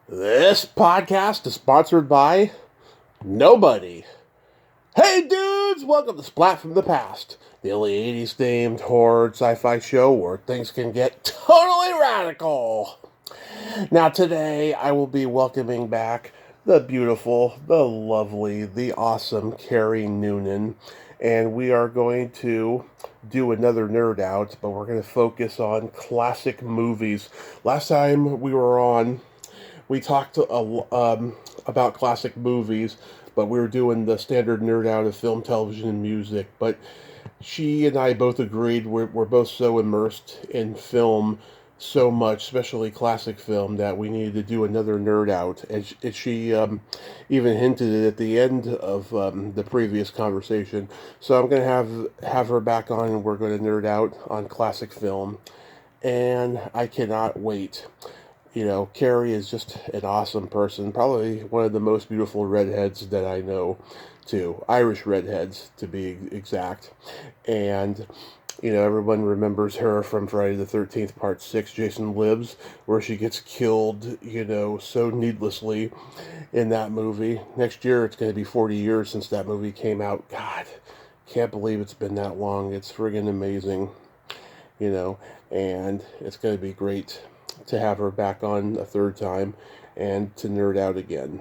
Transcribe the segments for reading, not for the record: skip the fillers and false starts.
This podcast is sponsored by nobody. Hey dudes, welcome to Splat from the Past, the only 80s themed horror sci-fi show where things can get totally radical. Now today I will be welcoming back the beautiful, the lovely, the awesome Kerry Noonan, and we are going to do another nerd out, but we're going to focus on classic movies. Last time we were on, we talked about classic movies, but we were doing the standard nerd out of film, television, and music. But she and I both agreed we're both so immersed in film so much, especially classic film, that we needed to do another nerd out. And she even hinted it at the end of the previous conversation. So I'm going to have her back on, and we're going to nerd out on classic film. And I cannot wait. You know, Carrie is just an awesome person. Probably one of the most beautiful redheads that I know, too. Irish redheads, to be exact. And, you know, everyone remembers her from Friday the 13th, Part 6, Jason Lives, where she gets killed, you know, so needlessly in that movie. Next year, it's going to be 40 years since that movie came out. God, can't believe it's been that long. It's friggin' amazing, you know, and it's going to be great to have her back on a third time and to nerd out again.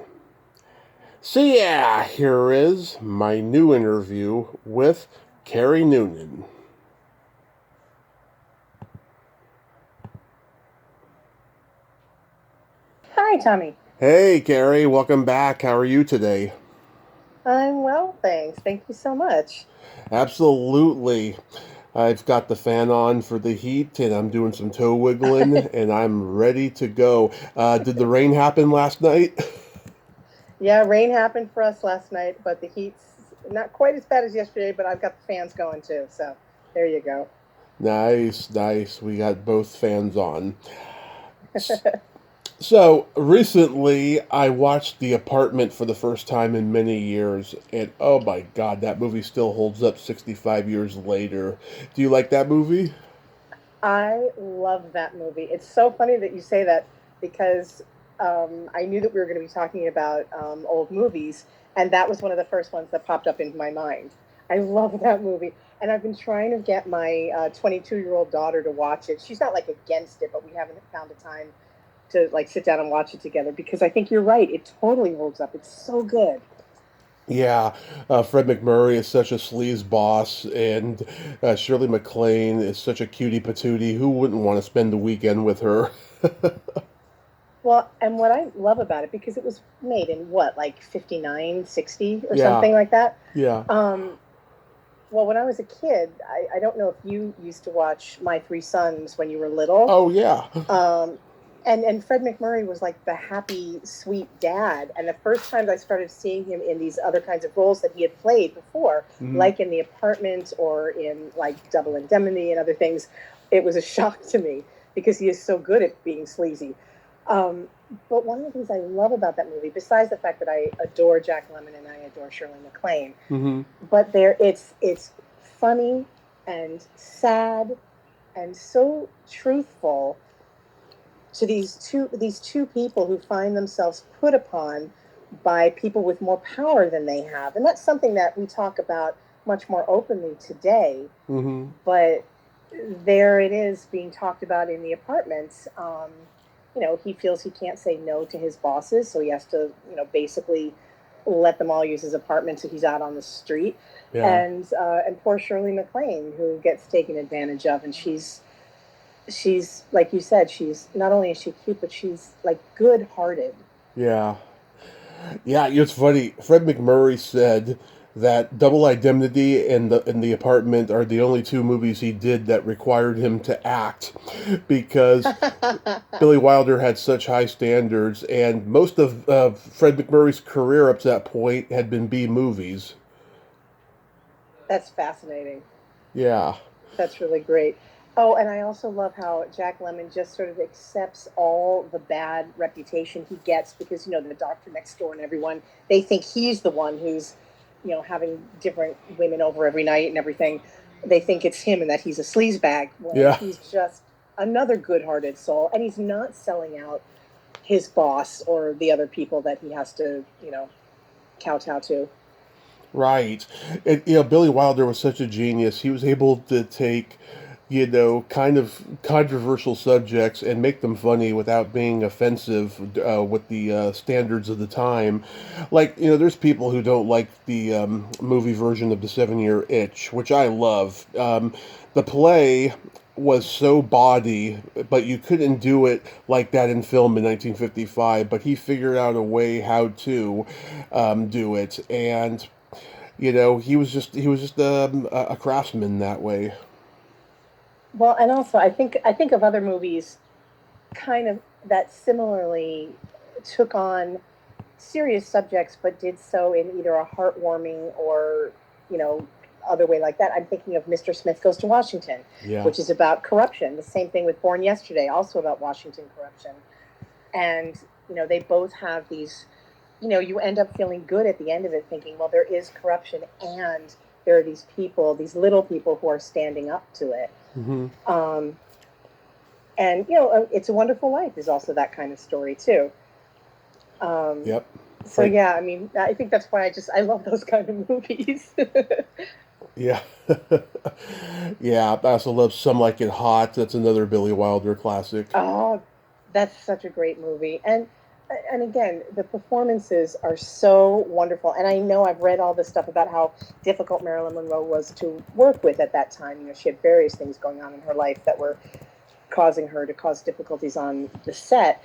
So yeah, here is my new interview with Kerry Noonan. Hi, Tommy. Hey Kerry, welcome back. How are you today? I'm well, thanks. Thank you so much. Absolutely. I've got the fan on for the heat and I'm doing some toe wiggling and I'm ready to go. Did the rain happen last night? Yeah, rain happened for us last night, but the heat's not quite as bad as yesterday, but I've got the fans going too. So there you go. Nice, nice. We got both fans on. So recently, I watched The Apartment for the first time in many years, and oh my god, that movie still holds up 65 years later. Do you like that movie? I love that movie. It's so funny that you say that because I knew that we were going to be talking about old movies, and that was one of the first ones that popped up into my mind. I love that movie. And I've been trying to get my 22-year-old daughter to watch it. She's not like against it, but we haven't found a time to like sit down and watch it together because I think you're right. It totally holds up. It's so good. Yeah, Fred McMurray is such a sleaze boss, and Shirley MacLaine is such a cutie patootie. Who wouldn't want to spend the weekend with her? Well, and what I love about it, because it was made in what, like 59, 60 or Yeah, something like that. yeah. Um, well, when I was a kid, I don't know if you used to watch My Three Sons when you were little. Oh, yeah. Um, and Fred McMurray was like the happy, sweet dad. And the first times I started seeing him in these other kinds of roles that he had played before, Mhm. like in The Apartment or in like Double Indemnity and other things, it was a shock to me because he is so good at being sleazy. Um, but one of the things I love about that movie, besides the fact that I adore Jack Lemmon and I adore Shirley MacLaine, Mhm. but it's funny and sad and so truthful to these two people who find themselves put upon by people with more power than they have. And that's something that we talk about much more openly today, Mhm. but there it is being talked about in The Apartments. He feels he can't say no to his bosses, so he has to, basically let them all use his apartment, so he's out on the street. Yeah. And poor Shirley MacLaine, who gets taken advantage of, and she's like you said, she's not only is she cute, but she's like good-hearted. Yeah. Yeah, it's funny. Fred McMurray said that Double Indemnity and the Apartment are the only two movies he did that required him to act because Billy Wilder had such high standards, and most of Fred McMurray's career up to that point had been B movies. That's fascinating. Yeah, That's really great. Oh, and I also love how Jack Lemmon just sort of accepts all the bad reputation he gets because, the doctor next door and everyone, they think he's the one who's, having different women over every night and everything. They think it's him and that he's a sleazebag when yeah, he's just another good hearted soul. And he's not selling out his boss or the other people that he has to, kowtow to. Right. And, Billy Wilder was such a genius. He was able to take, kind of controversial subjects and make them funny without being offensive with the standards of the time. Like, there's people who don't like the movie version of The 7 Year Itch, which I love. The play was so bawdy, but you couldn't do it like that in film in 1955. But he figured out a way how to do it, and he was just a craftsman that way. Well, and also I think of other movies kind of that similarly took on serious subjects, but did so in either a heartwarming or you know other way like that. I'm thinking of Mr. Smith Goes to Washington, Yeah. which is about corruption. The same thing with Born Yesterday, also about Washington corruption. And they both have these. You end up feeling good at the end of it, thinking, well, there is corruption, and there are these people, these little people who are standing up to it. Hmm. Um, and It's a Wonderful Life is also that kind of story too. Um, Yep. so Like, yeah, I mean, I think that's why I love those kind of movies. yeah. Yeah, I also love Some Like It Hot. That's another Billy Wilder classic. Oh, that's such a great movie. And again, the performances are so wonderful. And I know I've read all this stuff about how difficult Marilyn Monroe was to work with at that time. She had various things going on in her life that were causing her to cause difficulties on the set.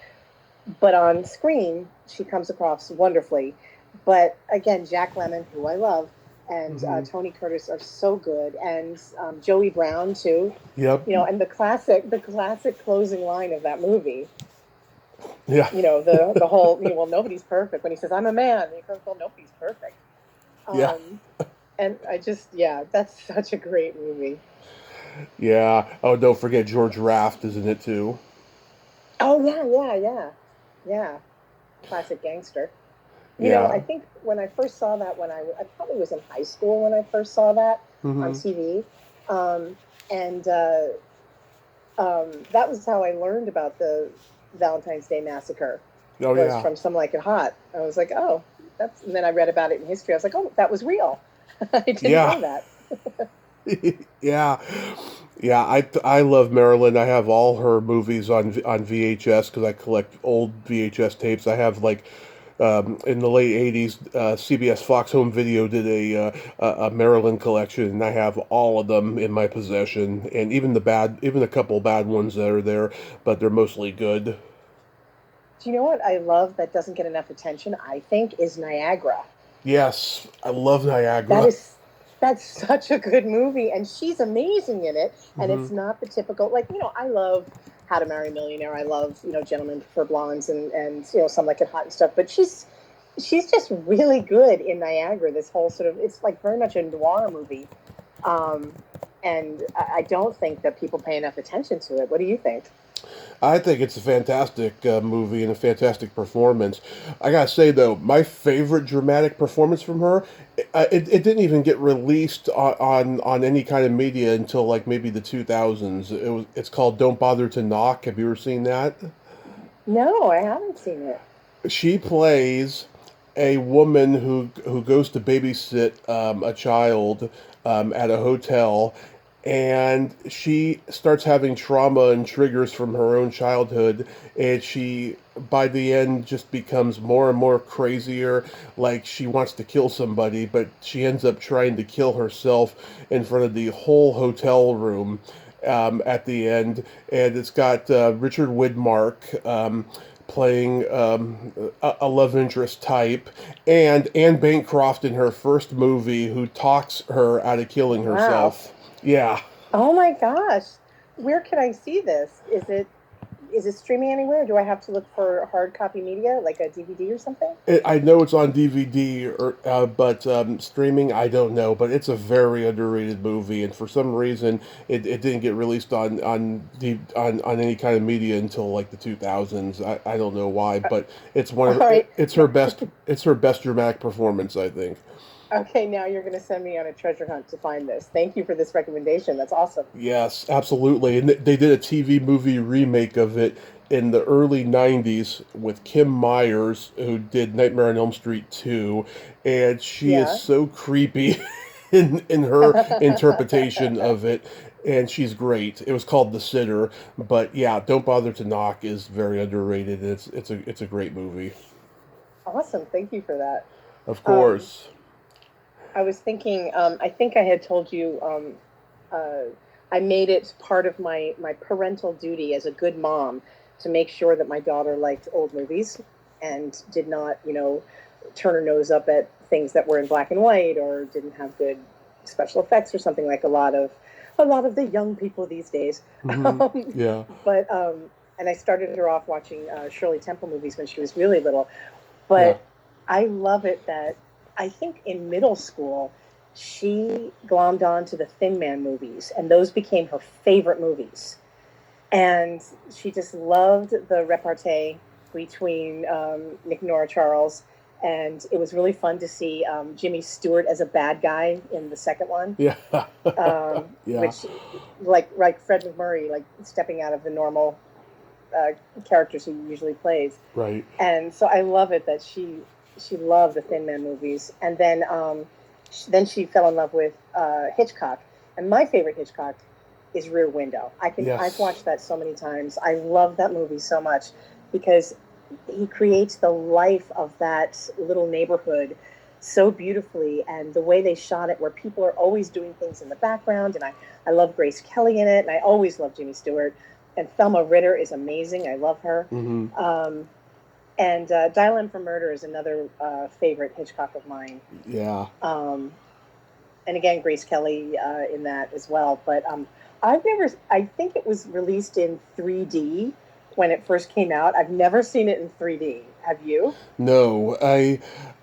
But on screen, she comes across wonderfully. But again, Jack Lemmon, who I love, and Hmm. Tony Curtis are so good, and Joey Brown too. Yep. And the classic closing line of that movie. Yeah. The whole well, nobody's perfect, when he says, I'm a man, and he goes, well, nobody's perfect. Yeah. And I just, yeah, that's such a great movie. Yeah. Oh, don't forget George Raft is in it too. Oh yeah, yeah, yeah, yeah. Classic gangster. I Yeah. think when I first saw that, when I probably was in high school when I first saw that on Hmm. TV, and that was how I learned about the Valentine's Day Massacre, Oh, was yeah. from Some Like It Hot. I was like, oh, and then I read about it in history. I was like, oh, that was real. I didn't Yeah. know that. Yeah. Yeah, I love Marilyn. I have all her movies on VHS because I collect old VHS tapes. I have like in the late '80s, CBS Fox Home Video did a Marilyn collection, and I have all of them in my possession, and even a couple bad ones that are there, but they're mostly good. Do you know what I love that doesn't get enough attention, I think, is Niagara. Yes, I love That Niagara. is that's such a good movie, and she's amazing in it. And Hmm. it's not the typical, like, I love How to Marry a Millionaire. I love Gentlemen Prefer Blondes, and Some Like It Hot and stuff. But she's just really good in Niagara. This whole sort of, it's like very much a noir movie, um, and I don't think that people pay enough attention to it. What do you think? I think it's a fantastic movie and a fantastic performance. I gotta say though, my favorite dramatic performance from her, it didn't even get released on any kind of media until like maybe the 2000s. It's called Don't Bother to Knock. Have you ever seen that? No, I haven't seen it. She plays a woman who goes to babysit a child at a hotel, and she starts having trauma and triggers from her own childhood, and she by the end just becomes more and more crazier, like she wants to kill somebody, but she ends up trying to kill herself in front of the whole hotel room at the end. And it's got Richard Widmark playing a love interest type, and Anne Bancroft in her first movie, who talks her out of killing Wow. herself. Yeah. Oh my gosh. Where can I see this? Is it streaming anywhere? Or do I have to look for hard copy media, like a DVD or something? I know it's on DVD, but streaming, I don't know. But it's a very underrated movie, and for some reason, it didn't get released on any kind of media until like the 2000s. I don't know why, but it's one All of right. it's her best dramatic performance, I think. Okay, now you're going to send me on a treasure hunt to find this. Thank you for this recommendation. That's awesome. Yes, absolutely. And they did a TV movie remake of it in the early 90s with Kim Myers, who did Nightmare on Elm Street 2. And she is Yeah. so creepy in her interpretation of it. And she's great. It was called The Sitter. But yeah, Don't Bother to Knock is very underrated. It's a great movie. Awesome. Thank you for that. Of Um, course. I was thinking, I think I had told you, I made it part of my parental duty as a good mom to make sure that my daughter liked old movies and did not, turn her nose up at things that were in black and white or didn't have good special effects or something like a lot of the young people these days. Hmm. Um, Yeah. but and I started her off watching Shirley Temple movies when she was really little. Yeah. But I love it that I think in middle school, she glommed on to the Thin Man movies, and those became her favorite movies. And she just loved the repartee between Nick and Nora Charles. And it was really fun to see Jimmy Stewart as a bad guy in the second one, Yeah. Yeah. which, like Fred McMurray, like stepping out of the normal uh, characters he usually plays. Right. And so I love it that she loved the Thin Man movies, and then she fell in love with Hitchcock. And my favorite Hitchcock is Rear Window. I've Yes. watched that so many times. I love that movie so much because he creates the life of that little neighborhood so beautifully, and the way they shot it, where people are always doing things in the background. And I love Grace Kelly in it, and I always love Jimmy Stewart. And Thelma Ritter is amazing. I love her. Hmm. Um, and Dial M for Murder is another favorite Hitchcock of mine. Yeah. Um, and again, Grace Kelly in that as well. But I think it was released in 3D when it first came out. I've never seen it in 3D. Have you? No,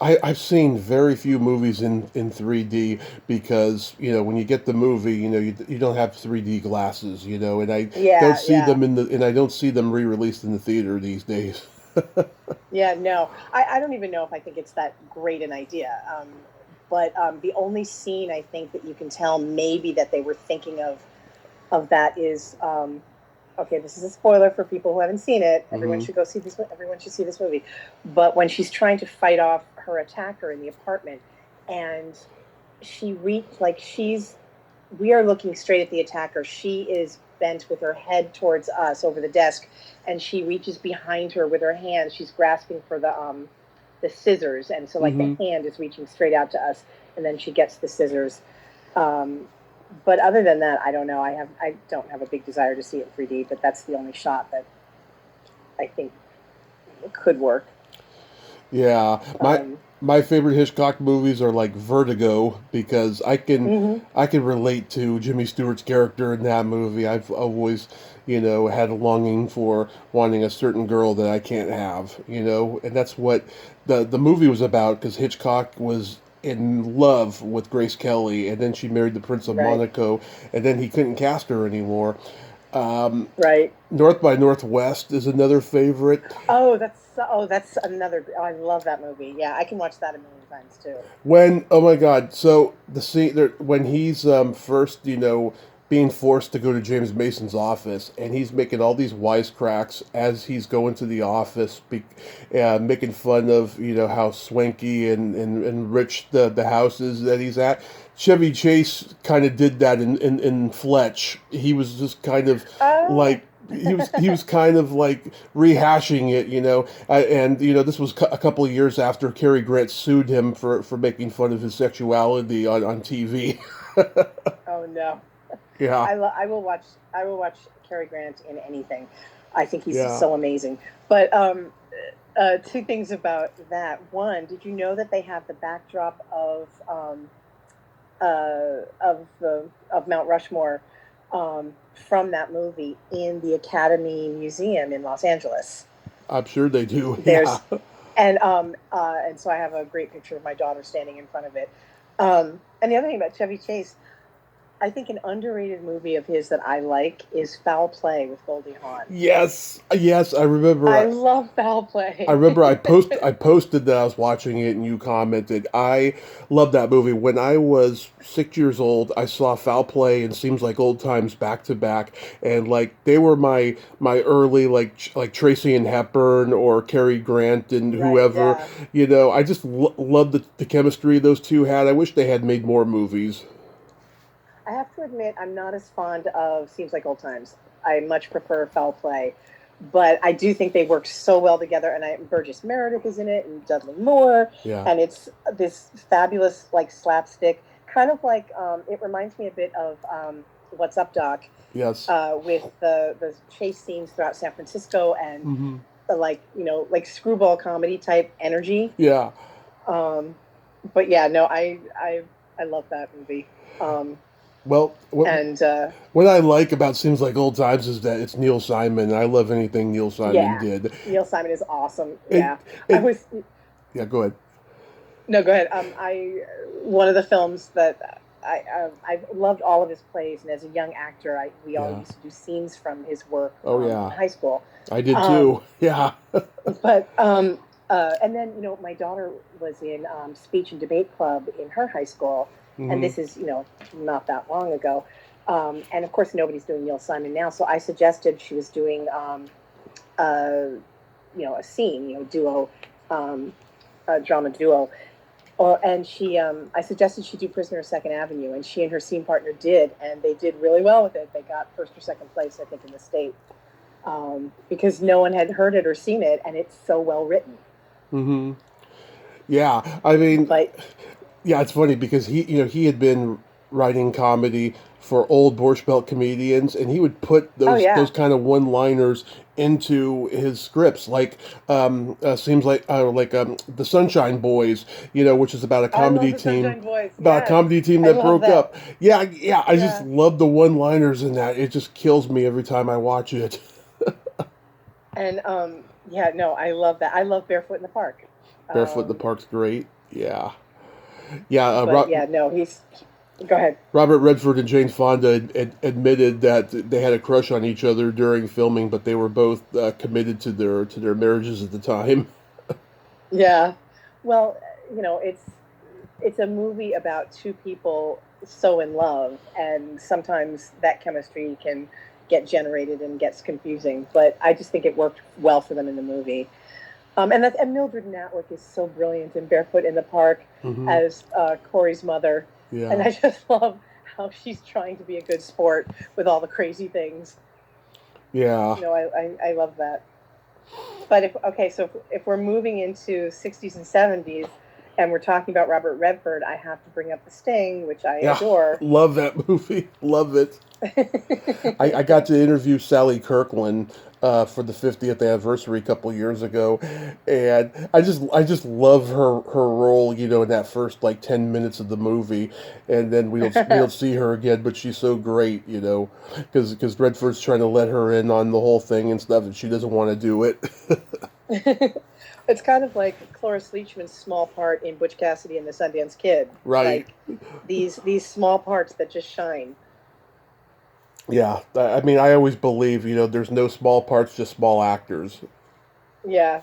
I've seen very few movies in 3D because when you get the movie, you don't have 3D glasses, and I don't Yeah, see yeah. them and I don't see them re-released in the theater these days. Yeah, no, I don't even know if I think it's that great an idea. But the only scene I think that you can tell maybe that they were thinking of that is okay. This is a spoiler for people who haven't seen it. Everyone Hmm. should go see this. Everyone should see this movie. But when she's trying to fight off her attacker in the apartment, and she reached like she's we are looking straight at the attacker. She is bent with her head towards us over the desk, and she reaches behind her with her hand. She's grasping for the scissors, and so like the Hmm. hand is reaching straight out to us, and then she gets the scissors. Um, but other than that, I don't know. I don't have a big desire to see it in 3D, but that's the only shot that I think could work. Yeah, Um, my favorite Hitchcock movies are like Vertigo because mm-hmm. I can relate to Jimmy Stewart's character in that movie. I've always, had a longing for wanting a certain girl that I can't have, and that's what the movie was about because Hitchcock was in love with Grace Kelly and then she married the Prince of Right, Monaco and then he couldn't cast her anymore. Um, right. North by Northwest is another favorite. Oh, that's another. Oh, I love that movie. Yeah, I can watch that a million times too. When oh my god, so the scene there when he's first being forced to go to James Mason's office and he's making all these wisecracks as he's going to the office, making fun of how swanky and rich the house is that he's at. Chevy Chase kind of did that in Fletch. He was just kind of Oh, like he was kind of like rehashing it, and this was a couple of years after Cary Grant sued him for making fun of his sexuality on TV. oh no. Yeah, I will watch Cary Grant in anything. I think he's yeah, so amazing. But two things about that. One, did you know that they have the backdrop of Mount Rushmore from that movie in the Academy Museum in Los Angeles? I'm sure they do. Yeah. There's and so I have a great picture of my daughter standing in front of it. And the other thing about Chevy Chase, I think an underrated movie of his that I like is Foul Play with Goldie Hawn. Yes, yes, I I remember. love Foul I Play. remember I posted that I was watching it and you commented. I love that movie. When I was 6 years old, I saw Foul Play and Seems Like Old Times back to back, and like they were my early like Tracy and Hepburn or Cary Grant and Right, whoever. yeah. I just love the chemistry those two had. I wish they had made more movies. I have to admit, I'm not as fond of Seems Like Old Times. I much prefer Foul Play. But I do think they work so well together, and Burgess Meredith is in it, and Dudley Moore, Yeah. and it's this fabulous like slapstick, kind of like it reminds me a bit of What's Up, Doc, Yes. with the chase scenes throughout San Francisco and Hmm. the like screwball comedy type energy. Yeah. Um, but yeah, no, I love that movie. Um, Well, and what I like about Seems Like Old Times is that it's Neil Simon. I love anything Neil Simon Yeah, did. Neil Simon is awesome. It, Yeah, I it, was yeah, go ahead. no, go ahead. I one of the films that I loved all of his plays, and as a young actor, we all Yeah. used to do scenes from his work Oh, in yeah. high school. I did Um, too. Yeah. but and then my daughter was in speech and debate club in her high school, and Hmm. this is not that long ago. And of course, nobody's doing Neil Simon now, so I suggested she was doing uh, a scene, duo, um, drama duo. And I suggested she do Prisoner of Second Avenue, and she and her scene partner did, and they did really well with it. They got first or second place, I think, in the state, because no one had heard it or seen it, and it's so well written. Hmm. Yeah. I mean, But yeah, it's funny because he had been writing comedy for old Borscht Belt comedians, and he would put oh those yeah, kind of one-liners into his scripts, like seems like the Sunshine Boys, which is about a I love comedy the team. Sunshine Boys. About a Yes, comedy team I that love broke that. up. Yeah, yeah, I just Yeah, love the one-liners in that. It just kills me every time I watch it. and yeah, no, I love that. I love Barefoot in the Park. Barefoot in the Um, Park's great. Yeah, yeah. but yeah, no, go ahead. Robert Redford and Jane Fonda admitted that they had a crush on each other during filming, but they were both committed to their marriages at the time. Yeah, well, it's a movie about two people so in love, and sometimes that chemistry can get generated and gets confusing. But I just think it worked well for them in the movie. And Mildred Natwick is so brilliant in Barefoot in the Park Hmm. as Corey's mother, and Yeah, I just love how she's trying to be a good sport with all the crazy things. yeah. I love that. But if we're moving into 60s and 70s, and we're talking about Robert Redford, I have to bring up The Sting, which I Yeah, adore. love that movie. Love it. I got to interview Sally Kirkland for the 50th anniversary a couple years ago, and I just love her role, in that first like 10 minutes of the movie, and then we don't see her again, but she's so great, because Redford's trying to let her in on the whole thing and stuff, and she doesn't want to do it. It's kind of like Cloris Leachman's small part in Butch Cassidy and the Sundance Kid. Right. Like these small parts that just shine. Yeah. I mean, I always believe, there's no small parts, just small actors. Yeah.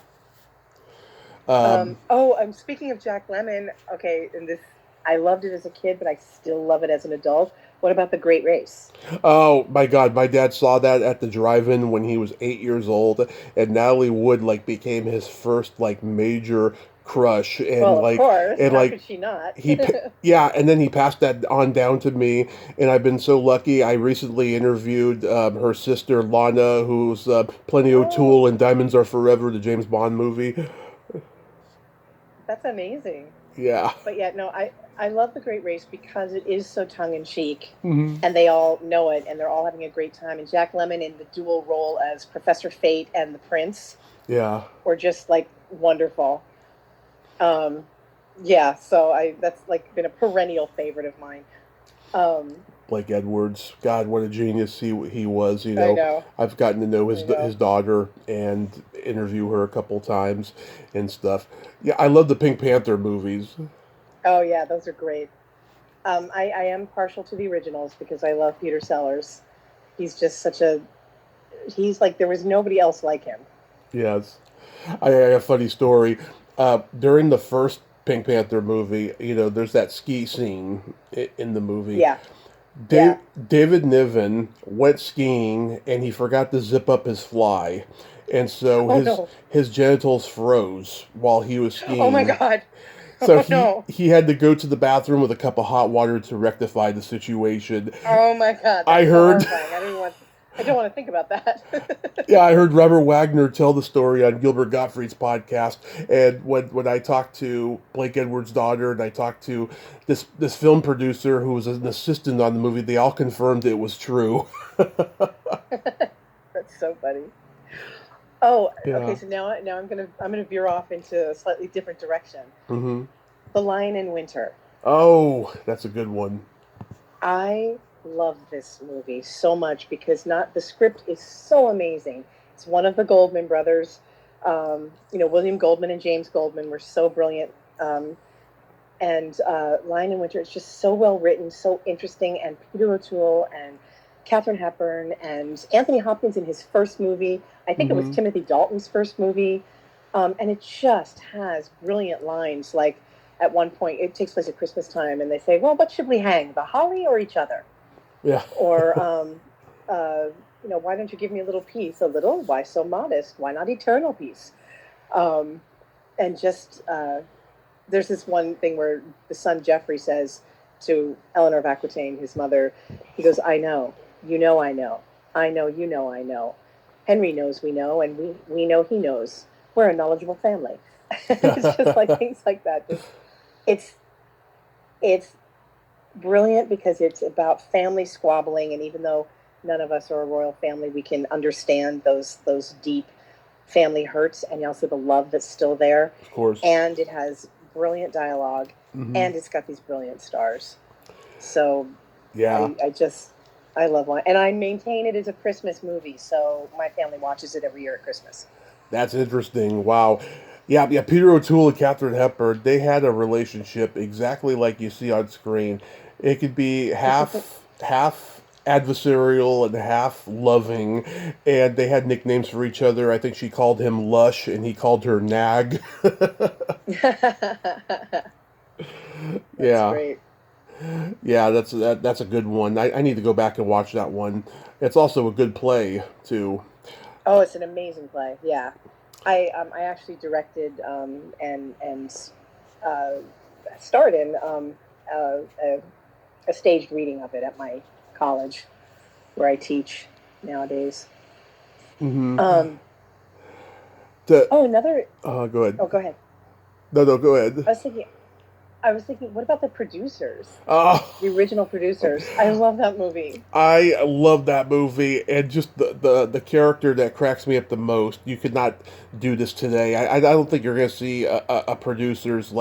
Um, I'm speaking of Jack Lemmon. Okay, and this I loved it as a kid, but I still love it as an adult. What about The Great Race? Oh my God, my dad saw that at the drive-in when he was 8 years old, and Natalie Wood like became his first like major crush, and Well, of like course. and How like could she not? yeah, and then he passed that on down to me, and I've been so lucky. I recently interviewed her sister Lana, who's Plenty O'Toole Oh, and Diamonds Are Forever, the James Bond movie. that's amazing. Yeah. But yeah, no, I love The Great Race because it is so tongue in cheek, Hmm. and they all know it, and they're all having a great time. And Jack Lemmon in the dual role as Professor Fate and the Prince Yeah. were just like wonderful. Um, yeah, so I that's like been a perennial favorite of mine. Um, Blake Edwards. God, what a genius he was. I know, I've gotten to know I his know. daughter and interview her a couple times and stuff. Yeah, I love the Pink Panther movies. Oh yeah, those are great. I am partial to the originals because I love Peter Sellers. He's just such a he's like there was nobody else like him. Yes. I have a funny story. During the first Pink Panther movie, there's that ski scene in the movie. Yeah, yeah. David Niven went skiing and he forgot to zip up his fly. And so Oh his no. his genitals froze while he was Oh my skiing. God. So Oh he no. he had to go to the bathroom with a cup of hot water to rectify the situation. Oh my God. I That's so heard horrifying. I don't want to think about that. Yeah, I heard Robert Wagner tell the story on Gilbert Gottfried's podcast, and when I talked to Blake Edwards' daughter and I talked to this film producer who was an assistant on the movie, they all confirmed it was true. That's so funny. Oh, okay. Yeah. So now I'm gonna veer off into a slightly different direction. Hmm. The Lion in Winter. Oh, that's a good one. I love this movie so much because not the script is so amazing. It's one of the Goldman brothers. William Goldman and James Goldman were so brilliant. And Lion in Winter is just so well written, so interesting. And Peter O'Toole and Katharine Hepburn and Anthony Hopkins in his first movie. I think it was Hmm. Timothy Dalton's first movie. And it just has brilliant lines. Like at one point, it takes place at Christmas time, and they say, "Well, what should we hang, the holly or each other?" Yeah. Or, why don't you give me a little peace? A little? Why so modest? Why not eternal peace? Um, and just there's this one thing where the son Jeffrey says to Eleanor of Aquitaine, his mother, he goes, "I know, you know, I know, I know, you know, I know. Henry knows we know, and we know he knows. We're a knowledgeable family." It's just like things like that. Just it's it's brilliant because it's about family squabbling, and even though none of us are a royal family, we can understand those deep family hurts and also the love that's still there. Of course. And it has brilliant dialogue, Hmm. and it's got these brilliant stars. So Yeah. I love one, and I maintain it as a Christmas movie. So my family watches it every year at Christmas. That's interesting. Wow. Yeah, yeah. Peter O'Toole and Katharine Hepburn, they had a relationship exactly like you see on screen. It could be half adversarial and half loving, and they had nicknames for each other. I think she called him Lush, and he called her Nag. That's Yeah, great. yeah. That's a good one. I need to go back and watch that one. It's also a good play too. Oh, it's an amazing play. Yeah, I actually directed and uh, starred in a staged reading of it at my college where I teach nowadays. Hmm. Um, The oh, another. Go ahead. Oh, go ahead. No, go ahead. I was thinking. I was thinking. What about the producers? Oh, The original producers. I love that movie. I love that movie, and just the character that cracks me up the most. You could not do this today. I don't think you're going to see a producers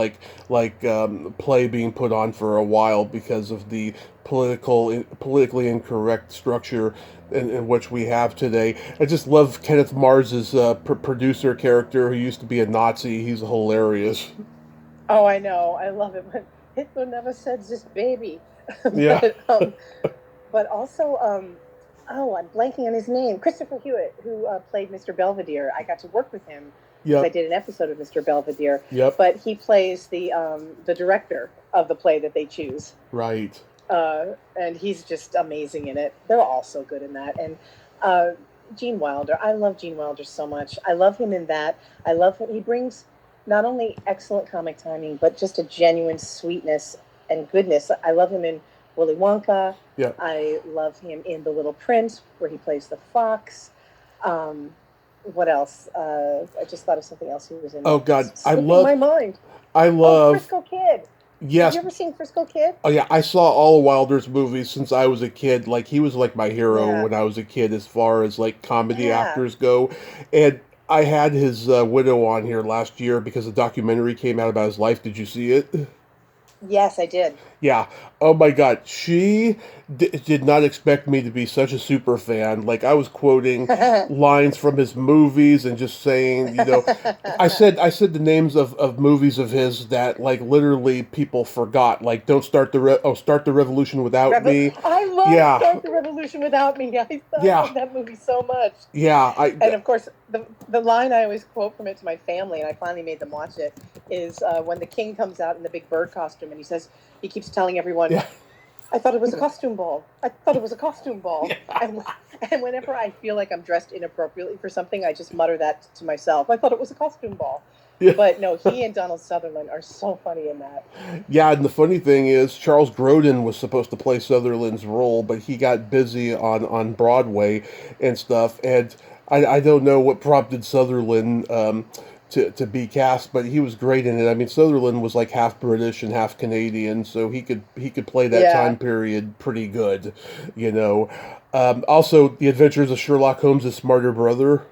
play being put on for a while because of the politically incorrect structure in which we have today. I just love Kenneth Mars's producer character who used to be a Nazi. He's hilarious. Oh, I know. I love it when Hitler never said just baby. Yeah. but but also oh, I'm blanking on his name. Christopher Hewitt, who played Mr. Belvedere. I got to work with him because I Yep. did an episode of Mr. Belvedere. Yep. But he plays the director of the play that they choose, Right. and he's just amazing in it. They're all so good in that. And uh, Gene Wilder, I love Gene Wilder so much. I love him in that. I love him. He brings not only excellent comic timing, but just a genuine sweetness and goodness. I love him in Willy Wonka. Yep. I love him in The Little Prince, where he plays the fox. Um, what else? I just thought of something else he was in. Oh God, It's slipping my mind. I Oh, love. Frisco Kid. Have Yes. you ever seen Frisco Kid? Oh yeah, I saw all of Wilder's movies since I was a kid. Like he was like my hero Yeah. when I was a kid, as far as like comedy Yeah. actors go. And I had his widow on here last year because a documentary came out about his life. Did you see it? Yes, I did. Yeah. Oh my God. She did not expect me to be such a super fan. Like I was quoting lines from his movies and just saying, I said the names of movies of his that like literally people forgot. Like Don't Start the Start the Revolution Without Me. I love Yeah. Start the Revolution Without Me. I Yeah. love that movie so much. Yeah. I And of course, the line I always quote from it to my family, and I finally made them watch it, is when the king comes out in the big bird costume, and he keeps telling everyone, yeah. "I thought it was a costume ball. I thought it was a costume ball." Yeah. And whenever I feel like I'm dressed inappropriately for something, I just mutter that to myself. I thought it was a costume ball. Yeah. But no, he and Donald Sutherland are so funny in that. Yeah, and the funny thing is, Charles Grodin was supposed to play Sutherland's role, but he got busy on Broadway and stuff. And I don't know what prompted Sutherland to be cast, but he was great in it. I mean, Sutherland was like half British and half Canadian, so he could play that Yeah, time period pretty good, you know. Also, The Adventures of Sherlock Holmes' Smarter Brother.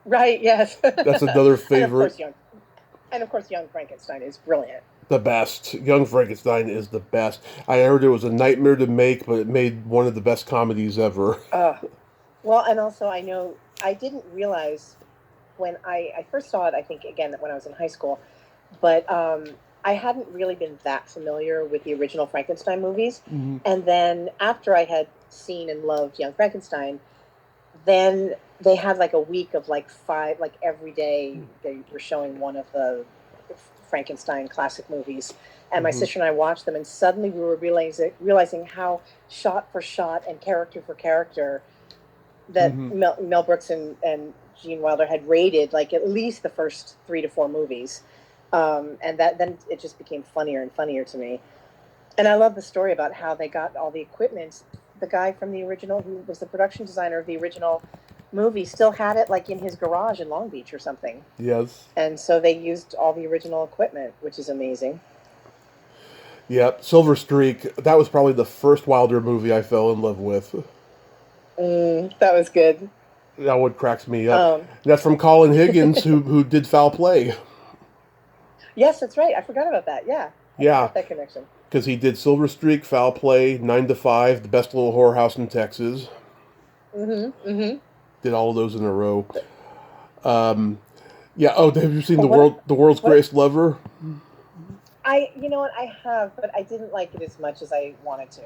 right. Yes, That's another and of favorite. course, Young Frankenstein is brilliant. The best. Young Frankenstein is the best. I heard it was a nightmare to make, but it made one of the best comedies ever. Uh, well, and also I know I didn't realize when I first saw it. I think again when I was in high school, but I hadn't really been that familiar with the original Frankenstein movies. Mhm. And then after I had seen and loved Young Frankenstein, then they had like a week of like five, like every day they were showing one of the Frankenstein classic movies. And my Mhm. sister and I watched them, and suddenly we were realizing how shot for shot and character for character that Mhm. Mel Brooks and Gene Wilder had rated like at least the first 3 to 4 movies. And that then it just became funnier and funnier to me. And I love the story about how they got all the equipment. The guy from the original, who was the production designer of the original movie, still had it like in his garage in Long Beach or something. Yes. And so they used all the original equipment, which is amazing. Yep. Silver Streak. That was probably the first Wilder movie I fell in love with. That was good. That one cracks me up. Um, That's from Colin Higgins, who did Foul Play. yes, that's right. I forgot about that. Yeah, I Yeah, forgot that connection. because he did Silver Streak, Foul Play, 9 to 5, The Best Little Whorehouse in Texas. Mm-hmm. Mm-hmm. Did all of those in a row. Um, yeah. Oh, have you seen Oh, what? The World's What? Greatest Lover? You know what? I have, but I didn't like it as much as I wanted to.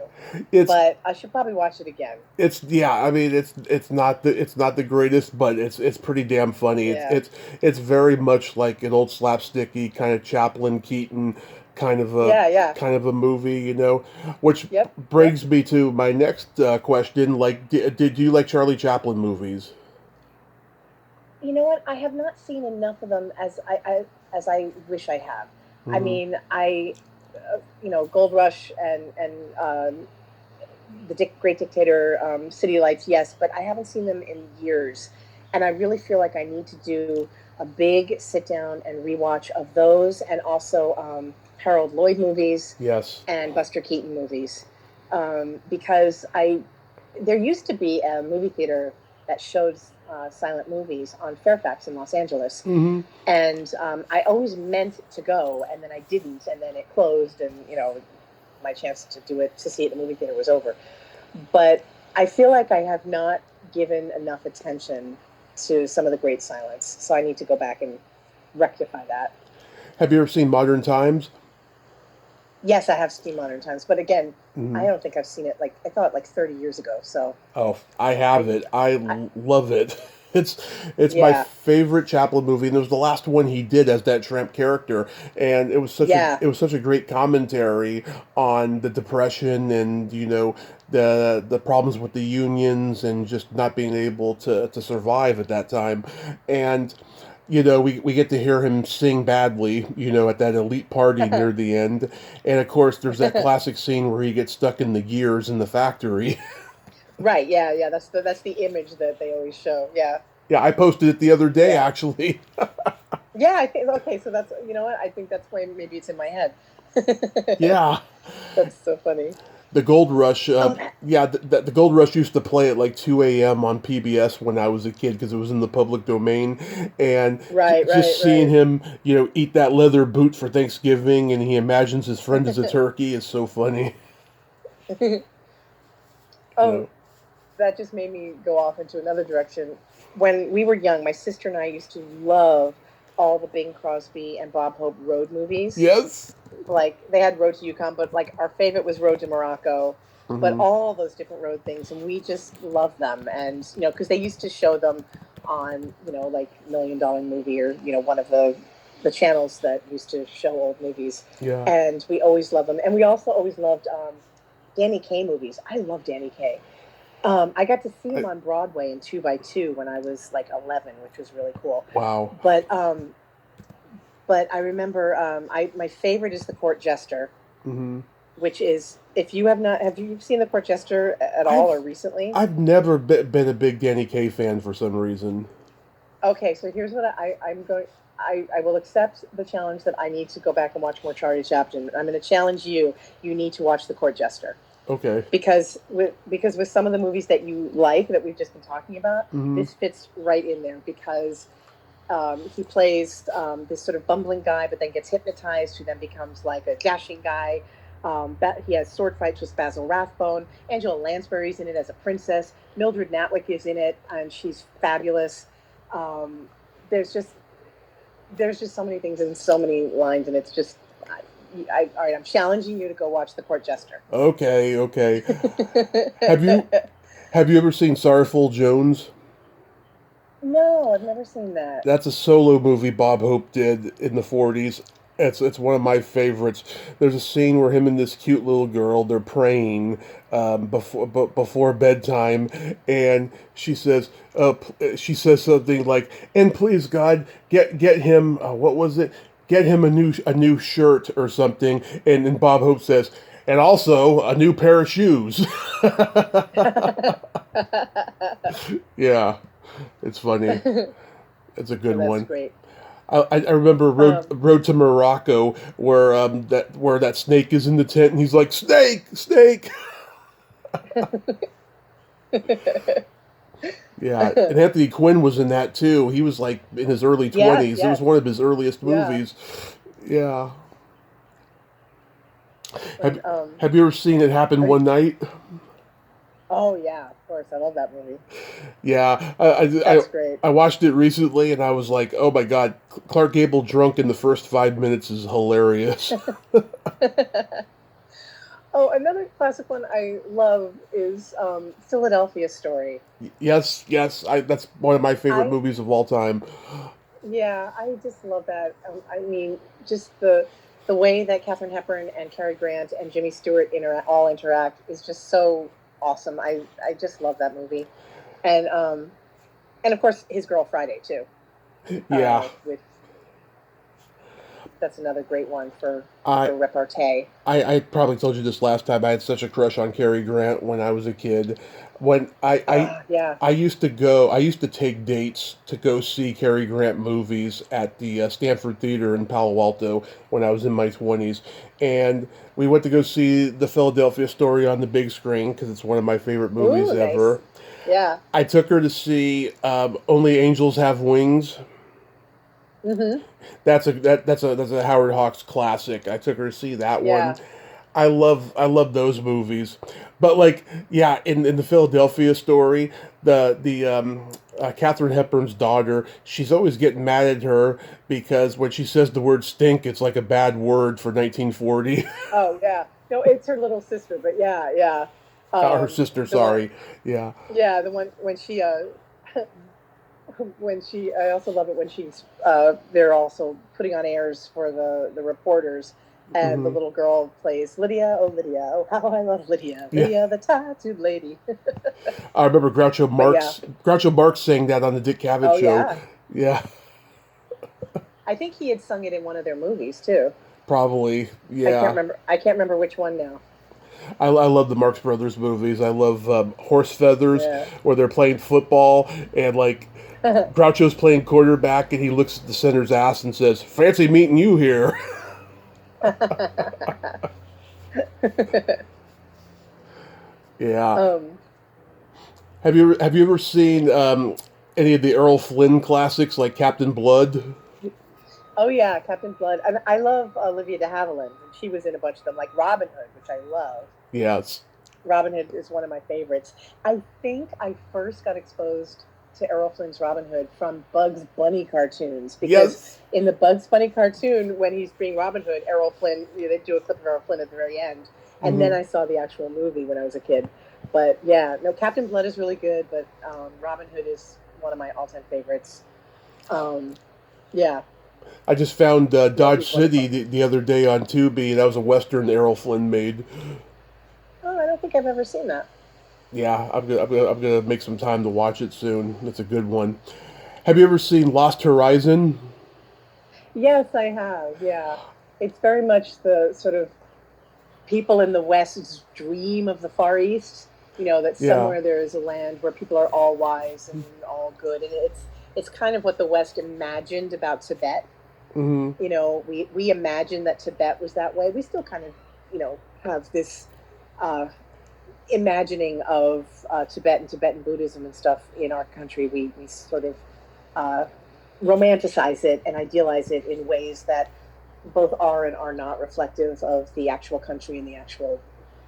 It's But I should probably watch it again. It's yeah, I mean it's not the greatest, but it's pretty damn funny. It's Yeah. it's it's very much like an old slapsticky kind of Chaplin Keaton kind of a Yeah. Yeah. movie, which Yep. Yep. brings me to my next question. Like, did you like Charlie Chaplin movies? You know what? I have not seen enough of them as I wish I have. I Hmm. mean, Gold Rush and the Great Dictator, City Lights, yes, but I haven't seen them in years, and I really feel like I need to do a big sit down and rewatch of those, and also Harold Lloyd movies Yes. and Buster Keaton movies, because I there used to be a movie theater that showed silent movies on Fairfax in Los Angeles, Hmm. and I always meant to go, and then I didn't, and then it closed, and my chance to see it in the movie theater was over. But I feel like I have not given enough attention to some of the great silence, so I need to go back and rectify that. Have you ever seen Modern Times? Yes, I have seen Modern Times, but again, I Hmm. don't think I've seen it I thought like 30 years ago. So Oh, I have I, it. I I love it. It's my yeah, favorite Chaplin movie, and it was the last one he did as that tramp character, and yeah, it was such a great commentary on the depression and the problems with the unions and just not being able to survive at that time, and we get to hear him sing badly, at that elite party near the end, and of course there's that classic scene where he gets stuck in the gears in the factory. right, yeah, yeah. That's the image that they always show. Yeah, Yeah, I posted it the other day, yeah, actually. yeah. I think okay. So that's what I think that's why maybe it's in my head. Yeah. That's so funny. The Gold Rush, Oh, the Gold Rush used to play at like 2 a.m. on PBS when I was a kid because it was in the public domain, and right, just seeing him, eat that leather boot for Thanksgiving, and he imagines his friend is a turkey is so funny. right. You Oh, know. that just made me go off into another direction. When we were young, my sister and I used to love all the Bing Crosby and Bob Hope road movies. Yes. Like they had Road to Yukon, but like our favorite was Road to Morocco. But Hmm. all those different road things, and we just love them. And because they used to show them on like $1 Million Movie, or one of the channels that used to show old movies, Yeah. and we always loved them. And we also always loved Danny Kaye movies. I love Danny Kaye. I got to see him on Broadway in 2x2 when I was like 11, which was really cool. Wow. But I remember my favorite is The Court Jester, Hmm. which is, if you have you seen The Court Jester at all or recently? I've never been a big Danny Kaye fan for some reason. Okay, so here's what I'm going. I will accept the challenge that I need to go back and watch more Charlie Chaplin. I'm going to challenge you. You need to watch The Court Jester. Okay. Because with some of the movies that you like that we've just been talking about, Hmm. this fits right in there because he plays this sort of bumbling guy, but then gets hypnotized, who then becomes like a dashing guy. He has sword fights with Basil Rathbone. Angela Lansbury's in it as a princess. Mildred Natwick is in it, and she's fabulous. Um, there's just so many things and so many lines, and it's just. All right, I'm challenging you to go watch The Court Jester. Okay. Okay. Have you Have you ever seen Sorrowful Jones? No, I've never seen that. That's a solo movie Bob Hope did in the 40s. It's one of my favorites. There's a scene where him and this cute little girl, they're praying before bedtime, and she says something like, "And please God, get him what was it? Get him a new shirt or something." And then Bob Hope says, "And also a new pair of shoes." Yeah, it's funny. It's a good That's one. great. I remember Road to Morocco where that snake is in the tent and he's like, snake. Yeah, and Anthony Quinn was in that too. He was like in his early 20s. It was Yes. one of his earliest Yeah. movies. Yeah. When, Have you ever seen It Happen One Night? oh yeah, of course. I love that movie. Yeah, That's great. I watched it recently and I was like, oh my god, Clark Gable drunk in the first 5 minutes is hilarious. Oh, another classic one I love is Philadelphia Story. Yes, that's one of my favorite I movies of all time. Yeah, I just love that. I mean, just the way that Katharine Hepburn and Cary Grant and Jimmy Stewart all interact is just so awesome. I just love that movie, and of course his girl Friday too. Yeah. With That's another great one for I repartee. I probably told you this last time. I had such a crush on Cary Grant when I was a kid. When Yeah. I used to take dates to go see Cary Grant movies at the Stanford Theater in Palo Alto when I was in my 20s. And we went to go see The Philadelphia Story on the big screen because it's one of my favorite movies Ooh, ever. nice. Yeah. I took her to see Only Angels Have Wings. Mm-hmm. That's a Howard Hawks classic. I took her to see that one. Yeah. I love those movies, but like yeah, in the Philadelphia Story, the Katharine Hepburn's daughter, she's always getting mad at her because when she says the word stink, it's like a bad word for 1940. Oh yeah. No, it's her little sister, but yeah, yeah. Her sister, The one, sorry. Yeah. yeah, the one when she when she. I also love it when she's they're also putting on airs for the reporters, and the Hmm. little girl plays Lydia. Oh Lydia, oh how I love Lydia, Yeah. Lydia the tattooed lady. I remember But yeah. Groucho Marx saying that on the Dick Cavett Oh show. yeah. Yeah, I think he had sung it in one of their movies too. probably. I can't Yeah. remember. I can't remember which one now. I love the Marx Brothers movies. I love Horse Feathers, Yeah. where they're playing football and like Groucho's playing quarterback, and he looks at the center's ass and says, "Fancy meeting you here." Yeah. Um, Have you ever seen any of the Errol Flynn classics like Captain Blood? oh yeah, Captain Blood. And I love Olivia de Havilland, and she was in a bunch of them, like Robin Hood, which I love. Yes. Robin Hood is one of my favorites. I think I first got exposed to Errol Flynn's Robin Hood from Bugs Bunny cartoons because Yes. in the Bugs Bunny cartoon, when he's being Robin Hood, Errol Flynn, they do a clip of Errol Flynn at the very end, and then Hmm. I saw the actual movie when I was a kid. But yeah, no, Captain Blood is really good, but Robin Hood is one of my all-time favorites. Um, yeah, I just found yeah, Dodge he's City wonderful. the other day on Tubi. That was a Western Errol Flynn made. Oh, I don't think I've ever seen that. Yeah, I'm gonna make some time to watch it soon. It's a good one. Have you ever seen Lost Horizon? Yes, I have. Yeah, it's very much the sort of people in the West's dream of the Far East. That Yeah. somewhere there is a land where people are all wise and all good, and it's kind of what the West imagined about Tibet. Hmm. We imagine that Tibet was that way. We still kind of have this uh, imagining of Tibet and Tibetan Buddhism and stuff in our country. We sort of uh, romanticize it and idealize it in ways that both are and are not reflective of the actual country and the actual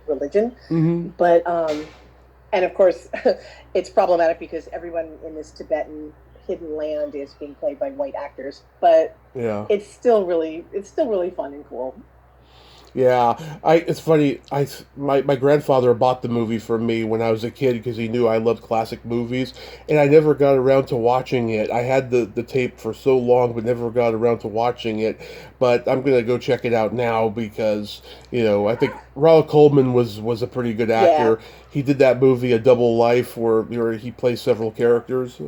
religion. Hmm. But and of course, it's problematic because everyone in this Tibetan hidden land is being played by white actors. But Yeah. it's still really fun and cool. Yeah, it's funny. My grandfather bought the movie for me when I was a kid because he knew I loved classic movies, and I never got around to watching it. I had the tape for so long, but never got around to watching it. But I'm gonna go check it out now because I think Ronald Coleman was a pretty good Yeah, actor. He did that movie A Double Life where he plays several characters.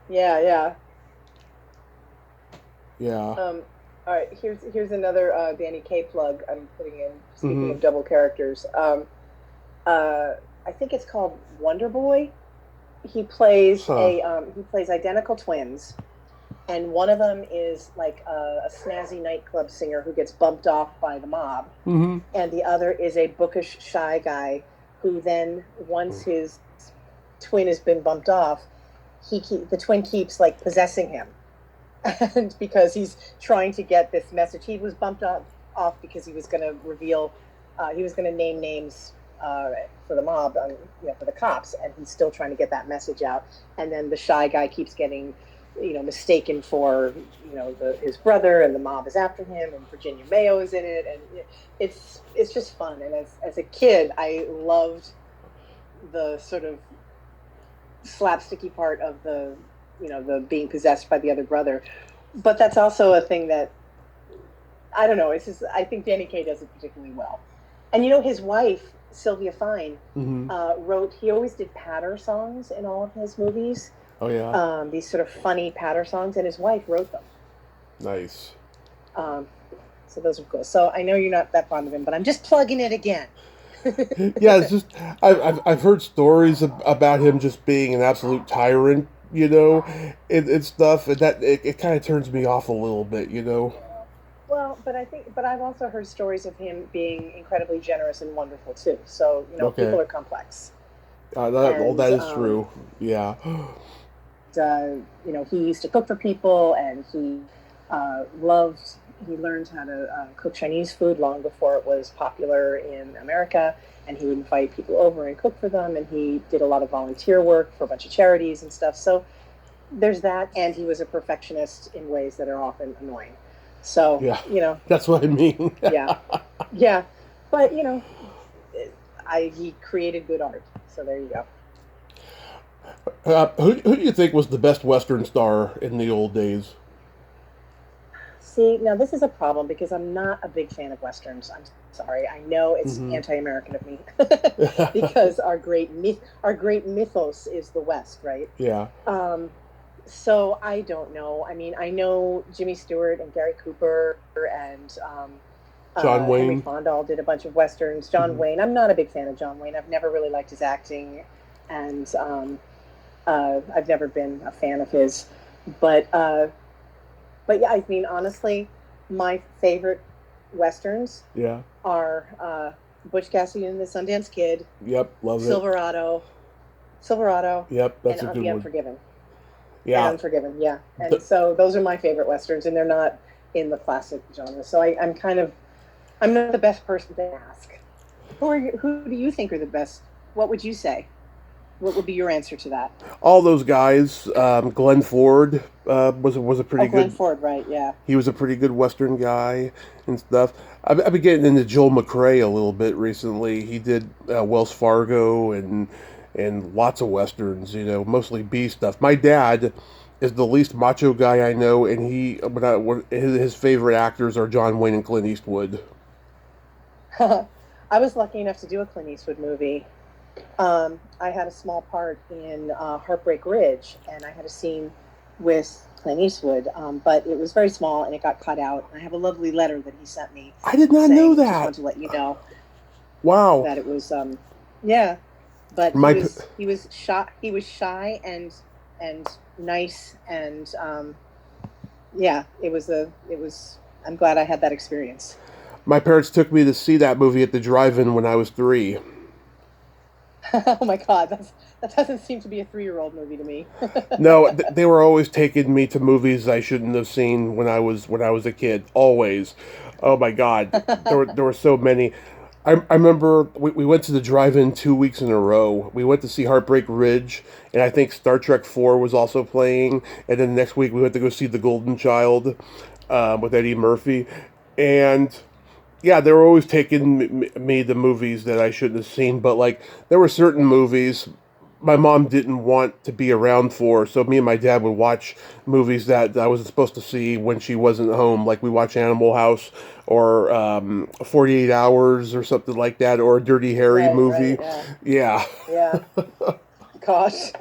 yeah, yeah. Yeah. All right, here's another Danny Kaye plug I'm putting in. Speaking Hmm. of double characters, uh, I think it's called Wonder Boy. Huh. He plays identical twins, and one of them is like a snazzy nightclub singer who gets bumped off by the mob, Hmm. and the other is a bookish, shy guy who then, once his twin has been bumped off, the twin keeps like possessing him, and because he's trying to get this message, he was bumped off because he was going to he was going to name names for the mob, for the cops, and he's still trying to get that message out. And then the shy guy keeps getting, mistaken for, his brother, and the mob is after him, and Virginia Mayo is in it, and it's just fun. And as a kid, I loved the sort of slapsticky part of the being possessed by the other brother. But that's also a thing that I don't know. It's just I think Danny Kaye does it particularly well. And his wife Sylvia Fine Hmm. wrote. He always did patter songs in all of his movies. Oh yeah. These sort of funny patter songs, and his wife wrote them. Nice. Um, so those are cool. So I know you're not that fond of him, but I'm just plugging it again. Yeah, it's just I've heard stories about him just being an absolute tyrant, and stuff, and that it kind of turns me off a little bit. Well, but I've also heard stories of him being incredibly generous and wonderful too. So Okay, people are complex, all and that is true. Yeah. he used to cook for people, and he loved. He learned how to cook Chinese food long before it was popular in America, and he would invite people over and cook for them. And he did a lot of volunteer work for a bunch of charities and stuff. So there's that, and he was a perfectionist in ways that are often annoying. So Yeah, that's what I mean. yeah, yeah, but he created good art. So there you go. Who do you think was the best Western star in the old days? See, now this is a problem because I'm not a big fan of westerns. I'm sorry. I know it's Hmm. anti-American of me because our great mythos is the West, right? Yeah, Um, so I don't know. I mean, I know Jimmy Stewart and Gary Cooper and John Henry Wayne. Fonda all did a bunch of westerns. John Hmm. Wayne. I'm not a big fan of John Wayne. I've never really liked his acting, and I've never been a fan of his. But but yeah, I mean, honestly, my favorite westerns Yeah. are Butch Cassidy and the Sundance Kid, Yep, love it. Silverado, Silverado, Yep, and that's a good The one. Unforgiven. And Yeah, Unforgiven, yeah. And th- so those are my favorite westerns, and they're not in the classic genre. So I'm not the best person to ask. Who do you think are the best? What would you say? What would be your answer to that? all those guys. Glenn Ford was a Oh, pretty Glenn good. Ford, right? Yeah. He was a pretty good Western guy and stuff. I've been getting into Joel McRae a little bit recently. He did Wells Fargo and lots of westerns. Mostly B stuff. My dad is the least macho guy I know, and his favorite actors are John Wayne and Clint Eastwood. I was lucky enough to do a Clint Eastwood movie. I had a small part in Heartbreak Ridge, and I had a scene with Clint Eastwood, but it was very small and it got cut out. I have a lovely letter that he sent me I did not know saying, "Just that. want to let you know Wow. that it was, yeah." But My he was shy and nice, and yeah, it was. I'm glad I had that experience. my parents took me to see that movie at the drive-in when I was 3. Oh my God, that doesn't seem to be a 3-year-old movie to me. No, they were always taking me to movies I shouldn't have seen when I was a kid. Always. Oh my God, there were so many. I remember we went to the drive-in 2 weeks in a row. We went to see Heartbreak Ridge, and I think Star Trek 4 was also playing. And then the next week we went to go see The Golden Child with Eddie Murphy, and yeah, they were always taking me to movies that I shouldn't have seen. But like, there were certain movies my mom didn't want to be around for, so me and my dad would watch movies that I wasn't supposed to see when she wasn't home. Like we watch Animal House or 48 Hours or something like that, or a Dirty Harry Right, right, movie. yeah, Yeah. yeah. Gosh,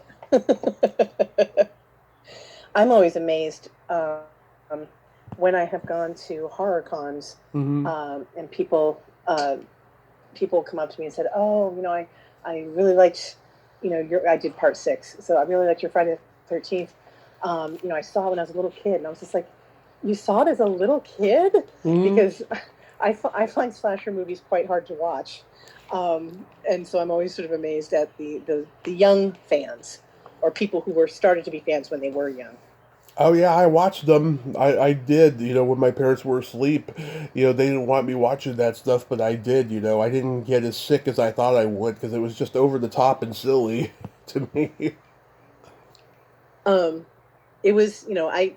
I'm always amazed when I have gone to horror cons, Hmm. and people come up to me and said, "Oh, I really liked, I did part 6, so I really liked your Friday the 13th. I saw it when I was a little kid, and I was just like, you saw it as a little kid?" Hmm. Because I find slasher movies quite hard to watch, and so I'm always sort of amazed at the young fans or people who were started to be fans when they were young. Oh yeah, I watched them. I did. When my parents were asleep, they didn't want me watching that stuff, but I did. I didn't get as sick as I thought I would because it was just over the top and silly to me. Um, it was, I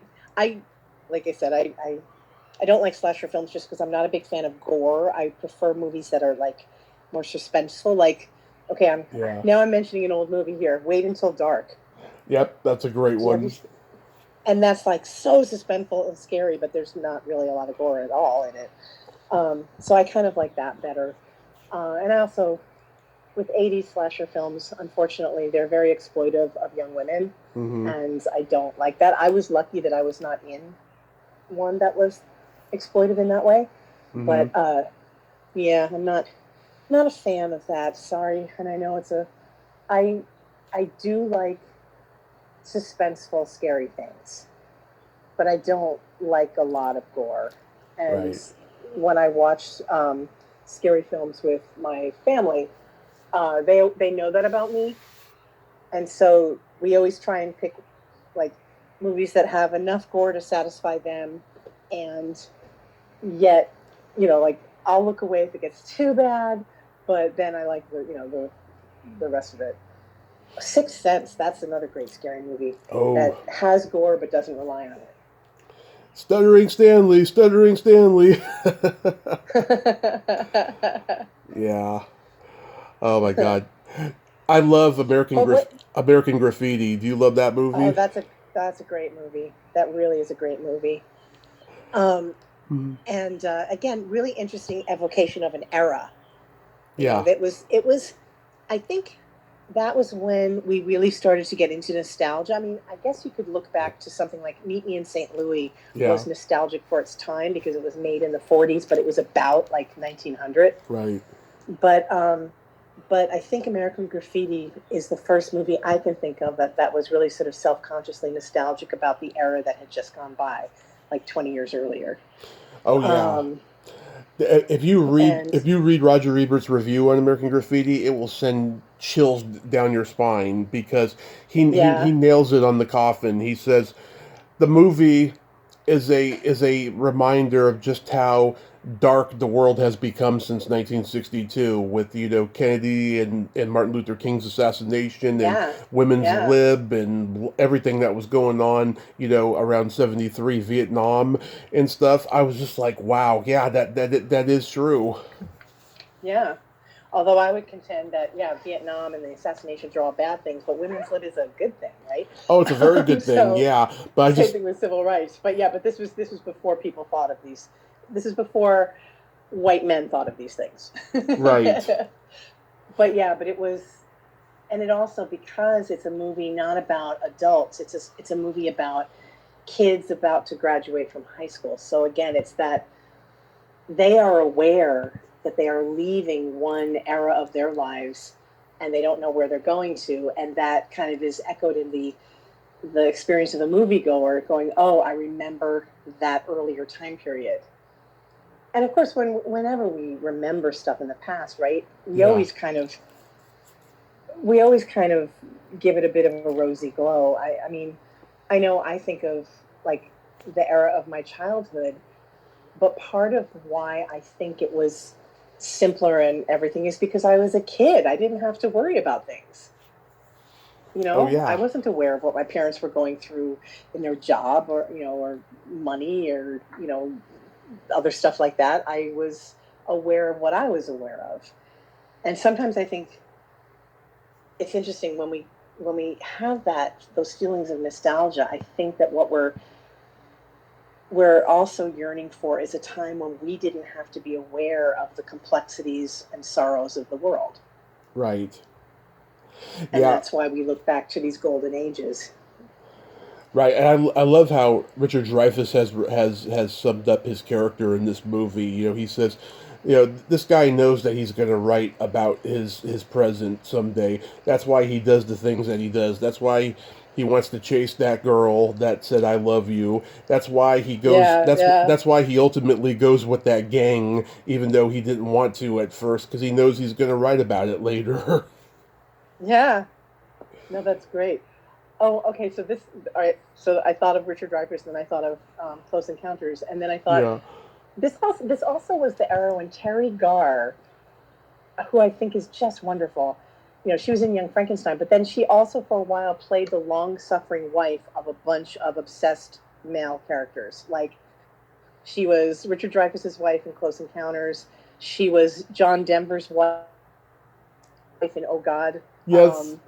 like I said, I don't like slasher films just because I'm not a big fan of gore. I prefer movies that are like more suspenseful. Like, okay, Yeah. I'm mentioning an old movie here. Wait Until Dark. Yep, that's a great Have you? one. And that's like so suspenseful and scary, but there's not really a lot of gore at all in it. So I kind of like that better. And I also, with 80s slasher films, unfortunately, they're very exploitive of young women, Hmm. and I don't like that. I was lucky that I was not in one that was exploitive in that way, Hmm. but yeah, I'm not a fan of that. Sorry, and I know I I do like suspenseful, scary things, but I don't like a lot of gore. And Right. when I watch scary films with my family, they know that about me, and so we always try and pick like movies that have enough gore to satisfy them, and yet, like I'll look away if it gets too bad, but then I like the rest of it. Sixth Sense, that's another great scary movie Oh, that has gore but doesn't rely on Stuttering Stanley, Stuttering Stanley. it. Yeah. Oh my God. I love Oh, what? American Graffiti. Do you love that Oh, movie? that's a great movie. That really is a great movie. Um, Mhm. and again, really interesting evocation of an era. Yeah. That was it was. I think that was when we really started to get into nostalgia. I mean, I guess you could look back to something like Meet Me in St. Louis Yeah. was nostalgic for its time because it was made in the 40s, but it was about like 1900. Right. But but I think American Graffiti is the first movie I can think of that was really sort of self-consciously nostalgic about the era that had just gone by, like 20 years earlier. Oh yeah. Um, And if you read Roger Ebert's review on American Graffiti, it will send chills down your spine because he yeah, nails it on the coffin. He says the movie is a reminder of just how dark the world has become since 1962 with Kennedy and Martin Luther King's assassination and yeah, women's yeah, lib and everything that was going on around 73 Vietnam and stuff. I was just like, wow, yeah, that is true. yeah. Although I would contend that, yeah, Vietnam and the assassinations are all bad things, but women's lib is a good thing, right? Oh, it's a very good thing, So yeah, but I same just thing with civil rights. But yeah, but this was before people thought of these. This is before white men thought of these things. right. But yeah, but it was, and it also, because it's a movie not about adults, it's a movie about kids about to graduate from high school. So again, it's that they are aware that they are leaving one era of their lives and they don't know where they're going to, and that kind of is echoed in the experience of the moviegoer going, oh, I remember that earlier time period. And of course, whenever we remember stuff in the past, right, Yeah. we always kind of give it a bit of a rosy glow. I mean, I know I think of like the era of my childhood, but part of why I think it was simpler and everything is because I was a kid. I didn't have to worry about things. Oh I yeah. wasn't aware of what my parents were going through in their job or, or money or, other stuff like that. I was aware of what I was aware of. And sometimes I think it's interesting when we have those feelings of nostalgia. I think that what we're also yearning for is a time when we didn't have to be aware of the complexities and sorrows of the world. Right. And Yeah. that's why we look back to these golden ages. Right, and I love how Richard Dreyfuss has summed up his character in this movie. He says, this guy knows that he's going to write about his present someday. That's why he does the things that he does. That's why he wants to chase that girl that said "I love you." That's why he goes. Yeah, yeah, That's why he ultimately goes with that gang, even though he didn't want to at first, because he knows he's going to write about it later. yeah. No, that's great. Oh, okay. So all right. So I thought of Richard Dreyfuss, and then I thought of Close Encounters, and then I thought Yeah. this also was the era when Terry Garr, who I think is just wonderful. She was in Young Frankenstein, but then she also for a while played the long-suffering wife of a bunch of obsessed male characters. Like she was Richard Dreyfuss's wife in Close Encounters. She was John Denver's wife in Oh God. Yes. Um,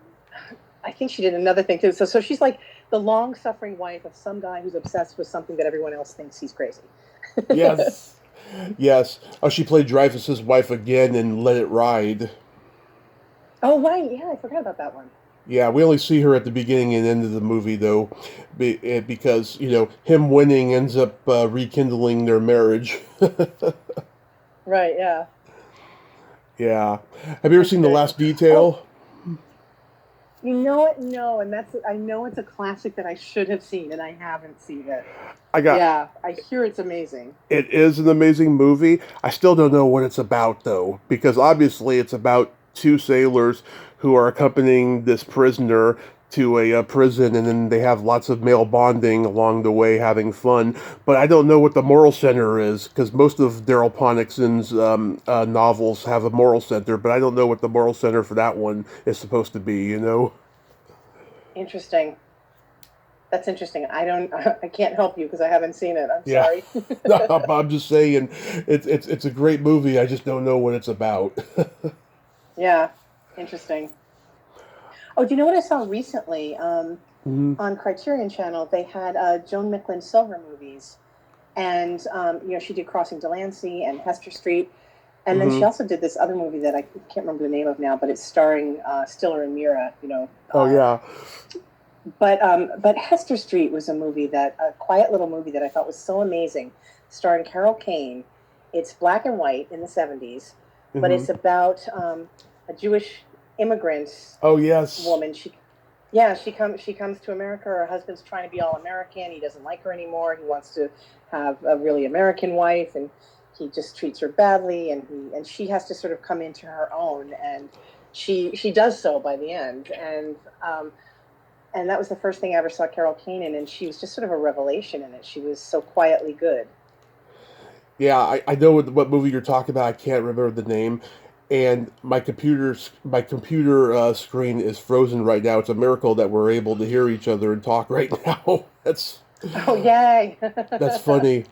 I think she did another thing too. So she's like the long-suffering wife of some guy who's obsessed with something that everyone else thinks he's crazy. Yes. Yes. Oh, she played Dreyfuss's wife again in Let It Ride. Oh right, yeah, I forgot about that one. Yeah, we only see her at the beginning and end of the movie, though, because him winning ends up rekindling their marriage. Right, yeah, Yeah. Have you ever that's seen The very Last cool. Oh, Detail? you know it? No, and I know it's a classic that I should have seen, and I haven't seen it. I got. Yeah, I hear it's amazing. It is an amazing movie. I still don't know what it's about, though, because obviously it's about two sailors who are accompanying this prisoner to a prison, and then they have lots of male bonding along the way, having fun. But I don't know what the moral center is, because most of Daryl Ponickson's novels have a moral center, but I don't know what the moral center for that one is supposed to be. Interesting. That's interesting. I don't. I can't help you because I haven't seen it. I'm Yeah. sorry. I'm just saying, it's a great movie. I just don't know what it's about. Yeah, interesting. Oh, do you know what I saw recently? Mhm. On Criterion Channel, they had Joan Micklin Silver movies, and she did Crossing Delancey and Hester Street, and then she Mhm. also did this other movie that I can't remember the name of now, but it's starring Stiller and Mira. Oh yeah. But Hester Street was a quiet little movie that I thought was so amazing, starring Carol Kane. It's black and white in the '70s, but Mhm. it's about a Jewish immigrant Oh yes. woman. She comes to America. Her husband's trying to be all American. He doesn't like her anymore. He wants to have a really American wife, and he just treats her badly, and she has to sort of come into her own, and she does so by the end. And that was the first thing I ever saw Carol Kane in, and she was just sort of a revelation in it. She was so quietly good. Yeah, I know what movie you're talking about. I can't remember the name, and my computer screen is frozen right now. It's a miracle that we're able to hear each other and talk right now. Oh, yay! That's funny.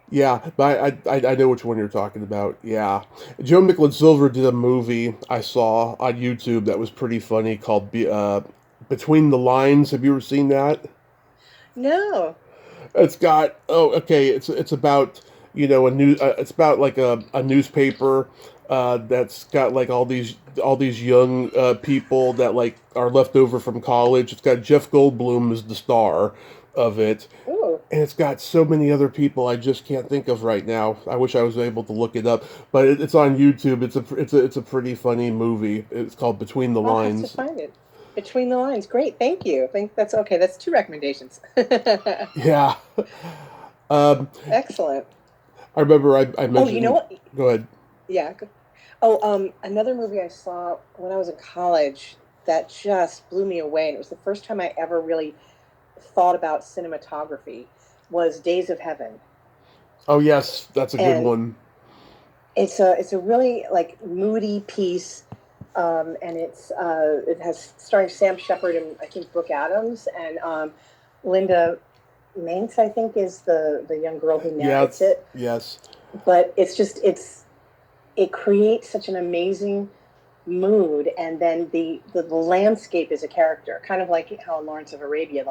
Yeah, but I know which one you're talking about. Yeah, Joe Nicholas Silver did a movie I saw on YouTube that was pretty funny called Between the Lines. Have you ever seen that? No. It's got okay. It's about a new. It's about like a newspaper that's got like all these young people that like are left over from college. It's got Jeff Goldblum as the star of it, Ooh. and it's got so many other people I just can't think of right now. I wish I was able to look it up, but it's on YouTube. It's a pretty funny movie. It's called Between the I'll have to Lines. find it. Between the Lines. Great, thank you. I think that's okay. That's two recommendations. Yeah. Um, Excellent. I remember I Oh, you know mentioned. what? Go ahead. Yeah. Oh, another movie I saw when I was in college that just blew me away, and it was the first time I ever really thought about cinematography, was Days of Heaven. Oh yes, that's a good And one. it's a really like moody piece, and it has starring Sam Shepard and I think Brooke Adams, and Linda Manx, I think, is the young girl who narrates Yes, it. yes. But it creates such an amazing mood, and then the landscape is a character, kind of like how in Lawrence of Arabia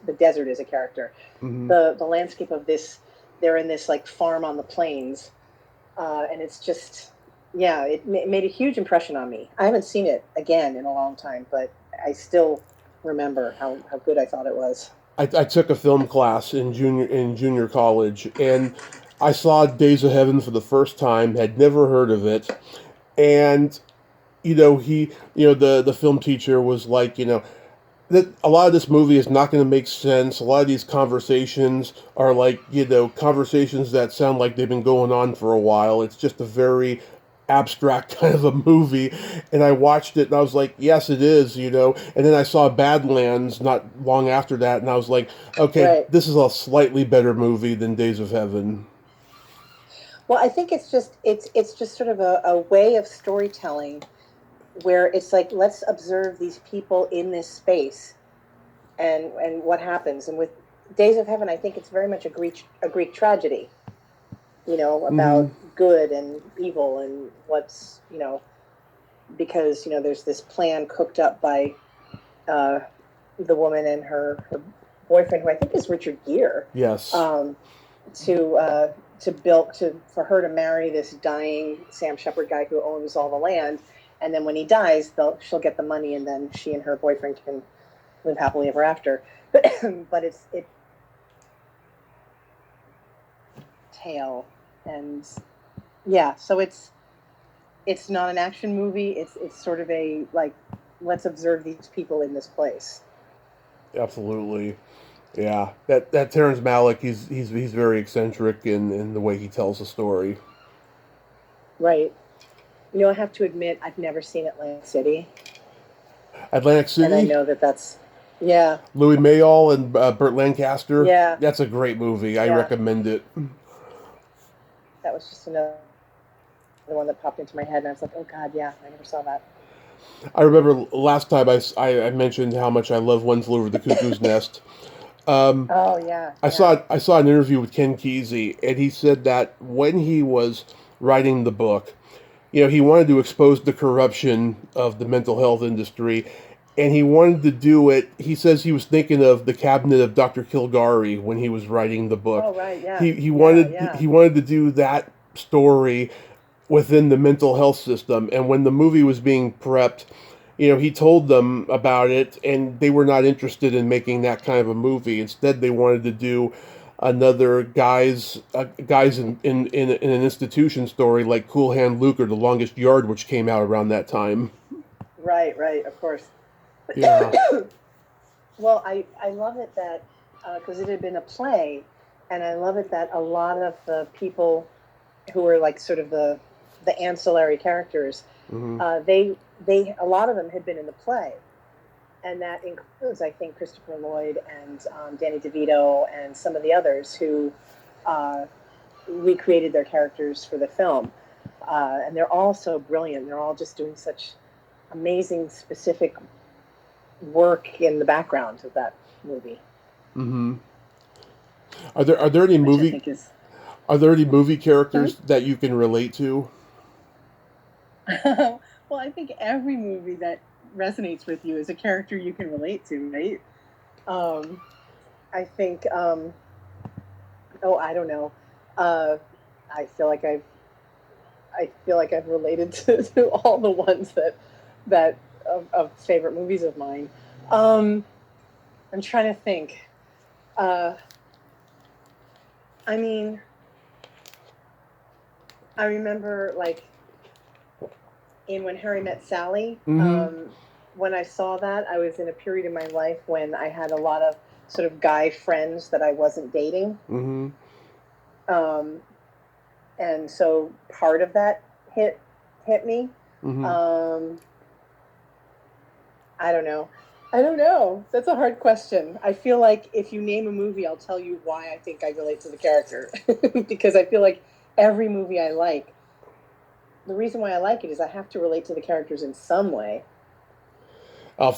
the desert is a character. Hmm. The landscape of this, they're in this like farm on the plains, and it's just, yeah, it made a huge impression on me. I haven't seen it again in a long time, but I still remember how good I thought it was. I took a film class in junior college, and I saw Days of Heaven for the first time. Had never heard of it, and the film teacher was like, that a lot of this movie is not going to make sense. A lot of these conversations are like, conversations that sound like they've been going on for a while. It's just a very abstract kind of a movie. And I watched it and I was like, yes, it is. And then I saw Badlands not long after that, and I was like, okay, Right. this is a slightly better movie than Days of Heaven. Well, I think it's just sort of a way of storytelling where it's like, let's observe these people in this space, and what happens. And with Days of Heaven, I think it's very much a Greek tragedy, Hmm. about good and evil, and what's, because there's this plan cooked up by uh, the woman and her boyfriend, who I think is Richard Gere, Yes. um, to build for her to marry this dying Sam Shepard guy who owns all the land, and then when he dies, she'll get the money, and then she and her boyfriend can live happily ever after. But it's tale, and yeah, so it's not an action movie. It's sort of a like, let's observe these people in this place. Absolutely. Yeah, that Terrence Malick, he's very eccentric in the way he tells the story. Right. I have to admit, I've never seen Atlantic City, Atlantic and I City, know that's, yeah, Louis Mayall and Burt Lancaster. yeah, That's a great movie. I yeah. recommend it. That was just another one that popped into my head, and I was like, oh God, yeah, I never saw that. I remember last time I mentioned how much I love One Flew Over the Cuckoo's Nest. Um, Oh yeah, I yeah. saw an interview with Ken Kesey, and he said that when he was writing the book, he wanted to expose the corruption of the mental health industry, and he wanted to do it. He says he was thinking of the cabinet of Dr. Kilgary when he was writing the book. Oh right, yeah, He yeah, wanted yeah. he wanted to do that story within the mental health system, and when the movie was being prepped, he told them about it, and they were not interested in making that kind of a movie. Instead, they wanted to do another guys in an institution story like Cool Hand Luke or The Longest Yard, which came out around that time. Right, right, of course. Yeah. Well, I love it that, because it had been a play, and I love it that a lot of the people who are like sort of the ancillary characters. Mm-hmm. They a lot of them had been in the play, and that includes, I think, Christopher Lloyd and Danny DeVito and some of the others who recreated their characters for the film. And they're all so brilliant. They're all just doing such amazing, specific work in the background of that movie. Mm-hmm. Are there any Which I movie think is. are there any movie characters Mm-hmm. that you can relate to? Well, I think every movie that resonates with you is a character you can relate to, right? Um, I think. Oh, I don't know. Uh, I feel like I've related to all the ones that of favorite movies of mine. Um, I'm trying to think. Uh, I mean, I remember like in When Harry Met Sally. Mm-hmm. When I saw that, I was in a period in my life when I had a lot of sort of guy friends that I wasn't dating. Mm-hmm. Um, and so part of that hit me. Mm-hmm. Um, I don't know. I don't know. That's a hard question. I feel like if you name a movie, I'll tell you why I think I relate to the character. Because I feel like every movie I like, the reason why I like it is I have to relate to the characters in some way.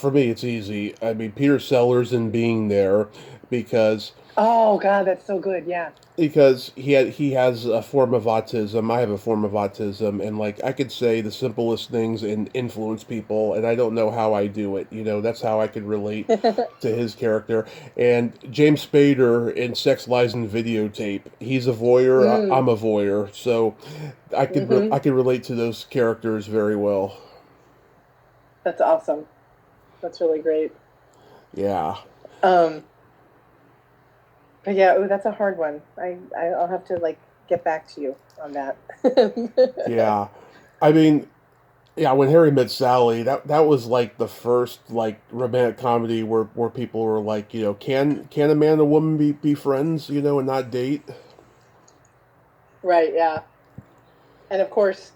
For me, it's easy. I mean, Peter Sellers and being there because Oh God, that's so good. Yeah. he has a form of autism. I have a form of autism, and like I could say the simplest things and influence people, and I don't know how I do it. That's how I could relate to his character. And James Spader in Sex, Lies, and Videotape. He's a voyeur. Mm, I'm a voyeur, so I hmm. could relate to those characters very well. That's awesome. That's really great. Yeah, Um, but yeah, ooh, that's a hard one. I'll have to like get back to you on that. yeah. I mean, yeah, when Harry Met Sally, that was like the first like romantic comedy where people were like, can a man and a woman be friends, and not date? Right, yeah. And of course,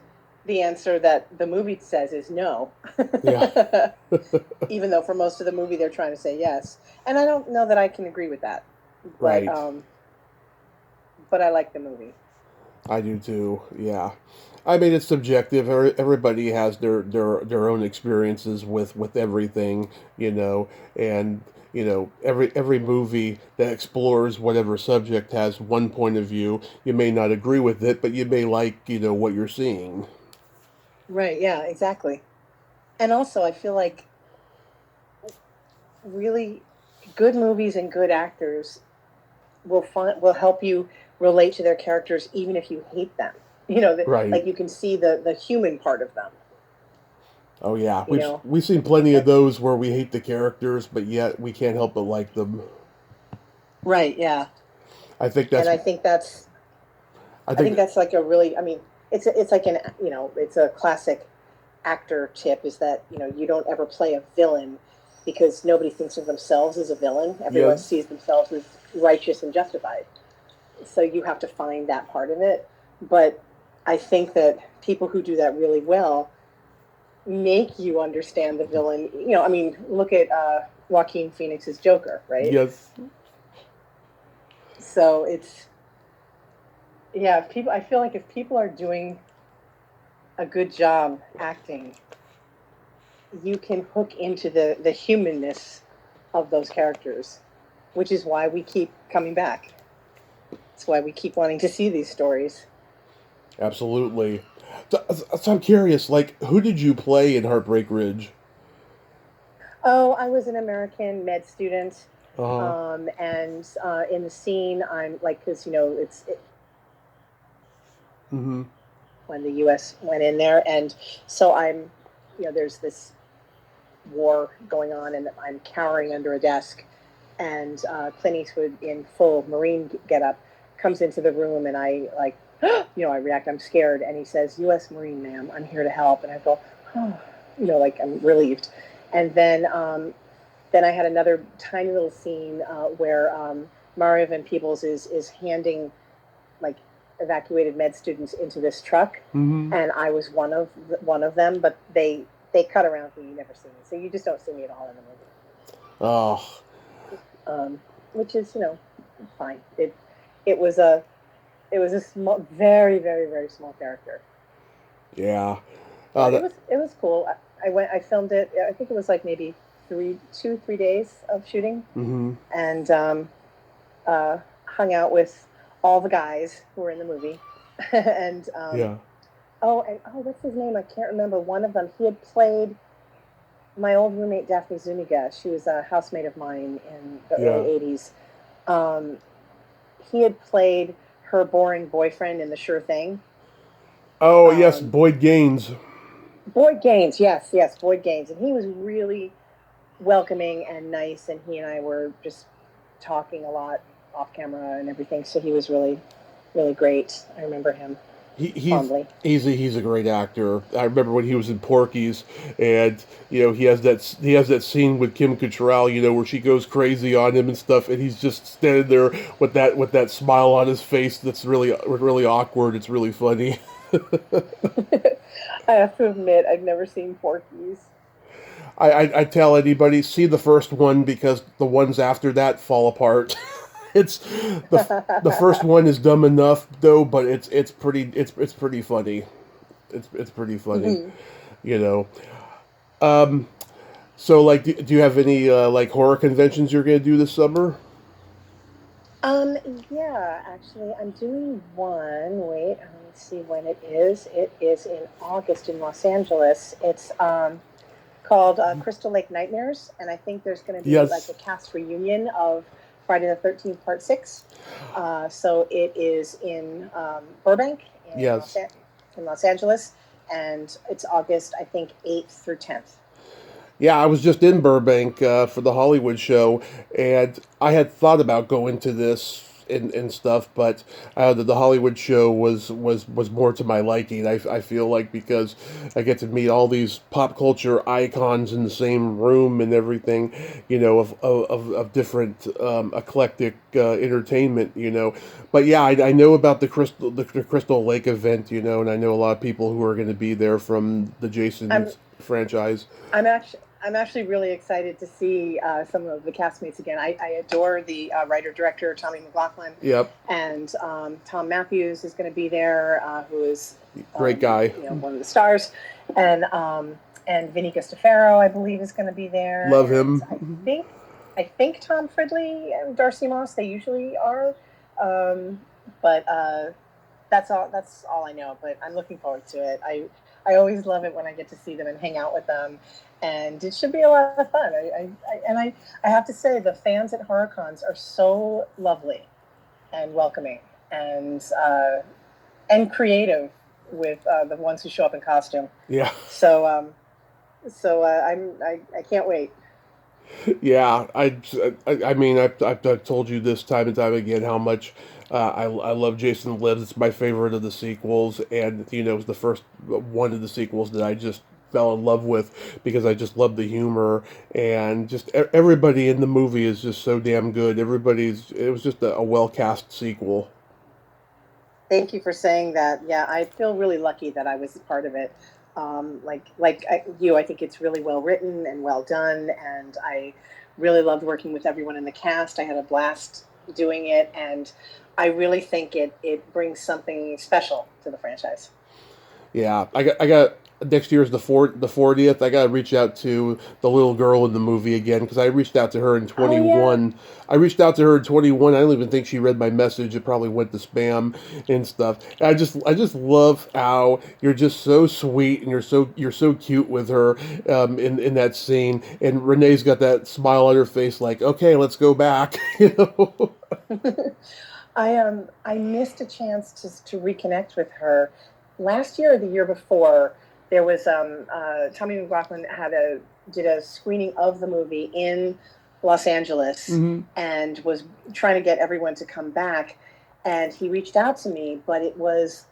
the answer that the movie says is no. Yeah, Even though for most of the movie they're trying to say yes. And I don't know that I can agree with that. But right. but I like the movie. I do too. Yeah, I mean it's subjective. Everybody has their own experiences with everything, and every movie that explores whatever subject has one point of view. You may not agree with it, but you may like what you're seeing. Right, yeah, exactly. And also I feel like really good movies and good actors will help you relate to their characters even if you hate them. Right. Like you can see the human part of them. Oh yeah, You we've know, we've seen plenty of that's those where we hate the characters, but yet we can't help but like them. right. Yeah, I think and that's I I think think that's like a really. I mean, it's like it's a classic actor tip is that you don't ever play a villain because nobody thinks of themselves as a villain. yeah, Everyone sees themselves as righteous and justified. So you have to find that part of it. But I think that people who do that really well make you understand the villain. I mean, look at Joaquin Phoenix's Joker, right? yes, So it's yeah. If people, I feel like if people are doing a good job acting, you can hook into the humanness of those characters, which is why we keep coming back. It's why we keep wanting to see these stories. absolutely. So I'm curious, like, who did you play in Heartbreak Ridge? Oh, I was an American med student, Uh huh. and in the scene, I'm like, because Mm-hmm. when the U.S. went in there, and so there's this war going on, and I'm cowering under a desk, and Clint Eastwood in full Marine getup comes into the room, and I like, I react, I'm scared, and he says, "U.S. Marine, ma'am, I'm here to help," and I go, oh, like I'm relieved, and then I had another tiny little scene where Mario Van Peebles is handing like evacuated med students into this truck, Mm-hmm. and I was one of them. But they cut around me. You never see me, so you just don't see me at all in the Oh, movie. Which is, fine. It was a small, very, very, very small character. yeah. But it was cool. I filmed it. I think it was like maybe 3 days of shooting, Mm-hmm. and hung out with all the guys who were in the movie. And Yeah. what's his name? I can't remember. One of them, he had played my old roommate Daphne Zuniga. She was a housemate of mine in the Yeah. early '80s. He had played her boring boyfriend in The Sure Thing. Oh, yes, Boyd Gaines. Boyd Gaines, yes, Boyd Gaines, and he was really welcoming and nice, and he and I were just talking a lot off camera and everything. So he was really, really great. I remember him fondly. He's a great actor. I remember when he was in Porky's, and he has that scene with Kim Cattrall, where she goes crazy on him and stuff, and he's just standing there with that smile on his face. That's really awkward. It's really funny. I have to admit, I've never seen Porky's. I tell anybody, see the first one, because the ones after that fall apart. It's the first one is dumb enough though, but it's pretty funny. It's pretty funny, Mm-hmm. you know. So like, do you have any like horror conventions you're gonna do this summer? Yeah, actually, I'm doing one. Wait, let me see when it is. It is in August in Los Angeles. It's called Crystal Lake Nightmares, and I think there's going to be like Yes. a cast reunion of Friday the 13th Part 6. So it is in Burbank Yes. In Los Angeles, and it's August, I think, 8th through 10th. Yeah, I was just in Burbank for the Hollywood show, and I had thought about going to this and stuff, but the Hollywood show was more to my liking. I feel like, because I get to meet all these pop culture icons in the same room and everything, of different eclectic entertainment, But yeah, I know about the Crystal Lake event, and I know a lot of people who are going to be there from the Jason I'm franchise. I'm actually really excited to see some of the castmates again. I adore the writer director Tommy McLaughlin, Yep. and Tom Matthews is going to be there, who is Great guy. one of the stars, and Vinny Gustafaro, I believe, is going to be there. Love And him. I think Tom Fridley and Darcy Moss, they usually are, but that's all I know. But I'm looking forward to it. I always love it when I get to see them and hang out with them, and it should be a lot of fun. I have to say, the fans at HorrorCons are so lovely and welcoming, and creative with the ones who show up in costume. Yeah. So I can't wait. Yeah. I mean, I've told you this time and time again how much I love Jason Lives. It's my favorite of the sequels, and it was the first one of the sequels that I just fell in love with, because I just love the humor, and just everybody in the movie is just so damn good. It was just a well cast sequel. Thank you for saying that. Yeah, I feel really lucky that I was part of it. I think it's really well written and well done, and I really loved working with everyone in the cast. I had a blast doing it, and I really think it brings something special to the franchise. Yeah, I got next year's the 40th. I got to reach out to the little girl in the movie again, because I reached out to her in Oh yeah. 21. I reached out to her in 21. I don't even think she read my message. It probably went to spam and stuff. And I just love how you're just so sweet, and you're so cute with her in that scene. And Renee's got that smile on her face, like, okay, let's go back. I missed a chance to reconnect with her last year or the year before. There was Tommy McLaughlin did a screening of the movie in Los Angeles, Hmm. and was trying to get everyone to come back, and he reached out to me, but it was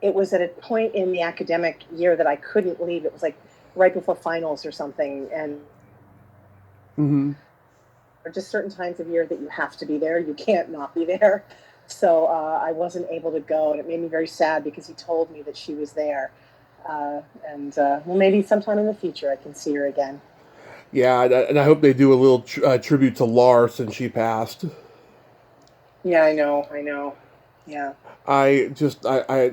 at a point in the academic year that I couldn't leave. It was like right before finals or something, and Hmm. or just certain times of year that you have to be there. You can't not be there. So I wasn't able to go, and it made me very sad because he told me that she was there. Well, maybe sometime in the future I can see her again. Yeah, and I hope they do a little tribute to Lar since she passed. Yeah, I know, I know. Yeah. I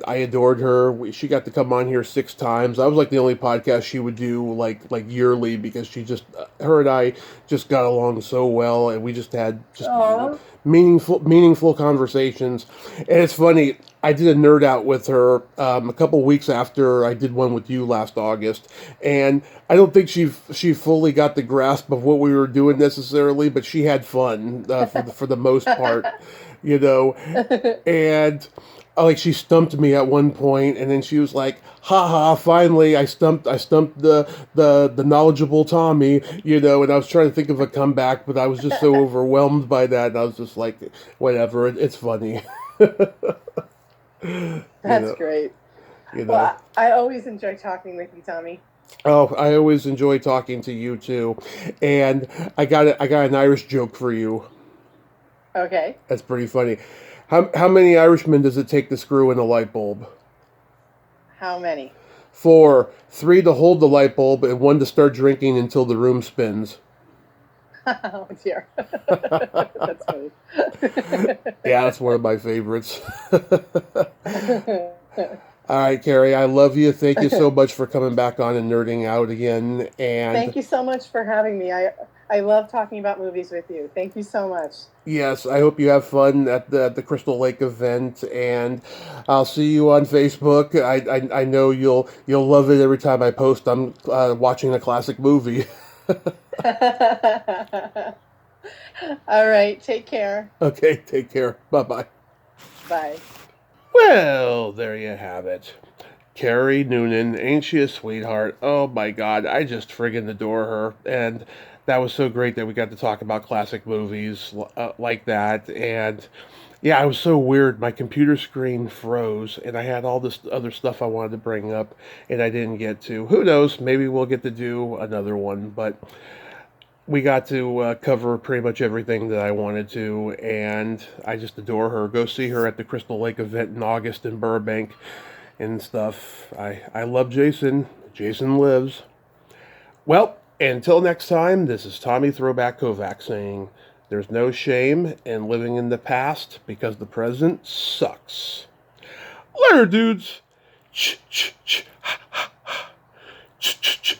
adored her. She got to come on here 6 times. I was like the only podcast she would do like yearly because she just her and I just got along so well, and we just had just Oh. meaningful conversations. And it's funny. I did a nerd out with her a couple weeks after I did one with you last August, and I don't think she fully got the grasp of what we were doing necessarily, but she had fun for the most part, you know. And like she stumped me at one point, and then she was like, "Ha ha! Finally, I stumped the knowledgeable Tommy," you know. And I was trying to think of a comeback, but I was just so overwhelmed by that, and I was just like, "Whatever, it's funny." you That's know, great. you know. Well, I always enjoy talking with you, Tommy. Oh, I always enjoy talking to you too, and I got an Irish joke for you. Okay. That's pretty funny. How many Irishmen does it take to screw in a light bulb? How many? 4, 3 to hold the light bulb, and 1 to start drinking until the room spins. Oh dear. That's funny. Yeah, that's one of my favorites. All right, Kerry, I love you. Thank you so much for coming back on and nerding out again. And Thank you so much for having me. I love talking about movies with you. Thank you so much. yes, I hope you have fun at the Crystal Lake event. And I'll see you on Facebook. I know you'll love it every time I post. I'm watching a classic movie. All right. Take care. Okay, take care. Bye bye. Bye. Well, there you have it. Kerry Noonan, ain't she a sweetheart? Oh my god, I just friggin' adore her. And that was so great that we got to talk about classic movies like that. And yeah, it was so weird. My computer screen froze, and I had all this other stuff I wanted to bring up, and I didn't get to. Who knows? Maybe we'll get to do another one, but we got to cover pretty much everything that I wanted to, and I just adore her. Go see her at the Crystal Lake event in August in Burbank and stuff. I love Jason. Jason lives. Well, until next time, this is Tommy Throwback Kovac saying there's no shame in living in the past because the present sucks. Later, dudes. Ch ch ch ha ha ha. Ch ch ch.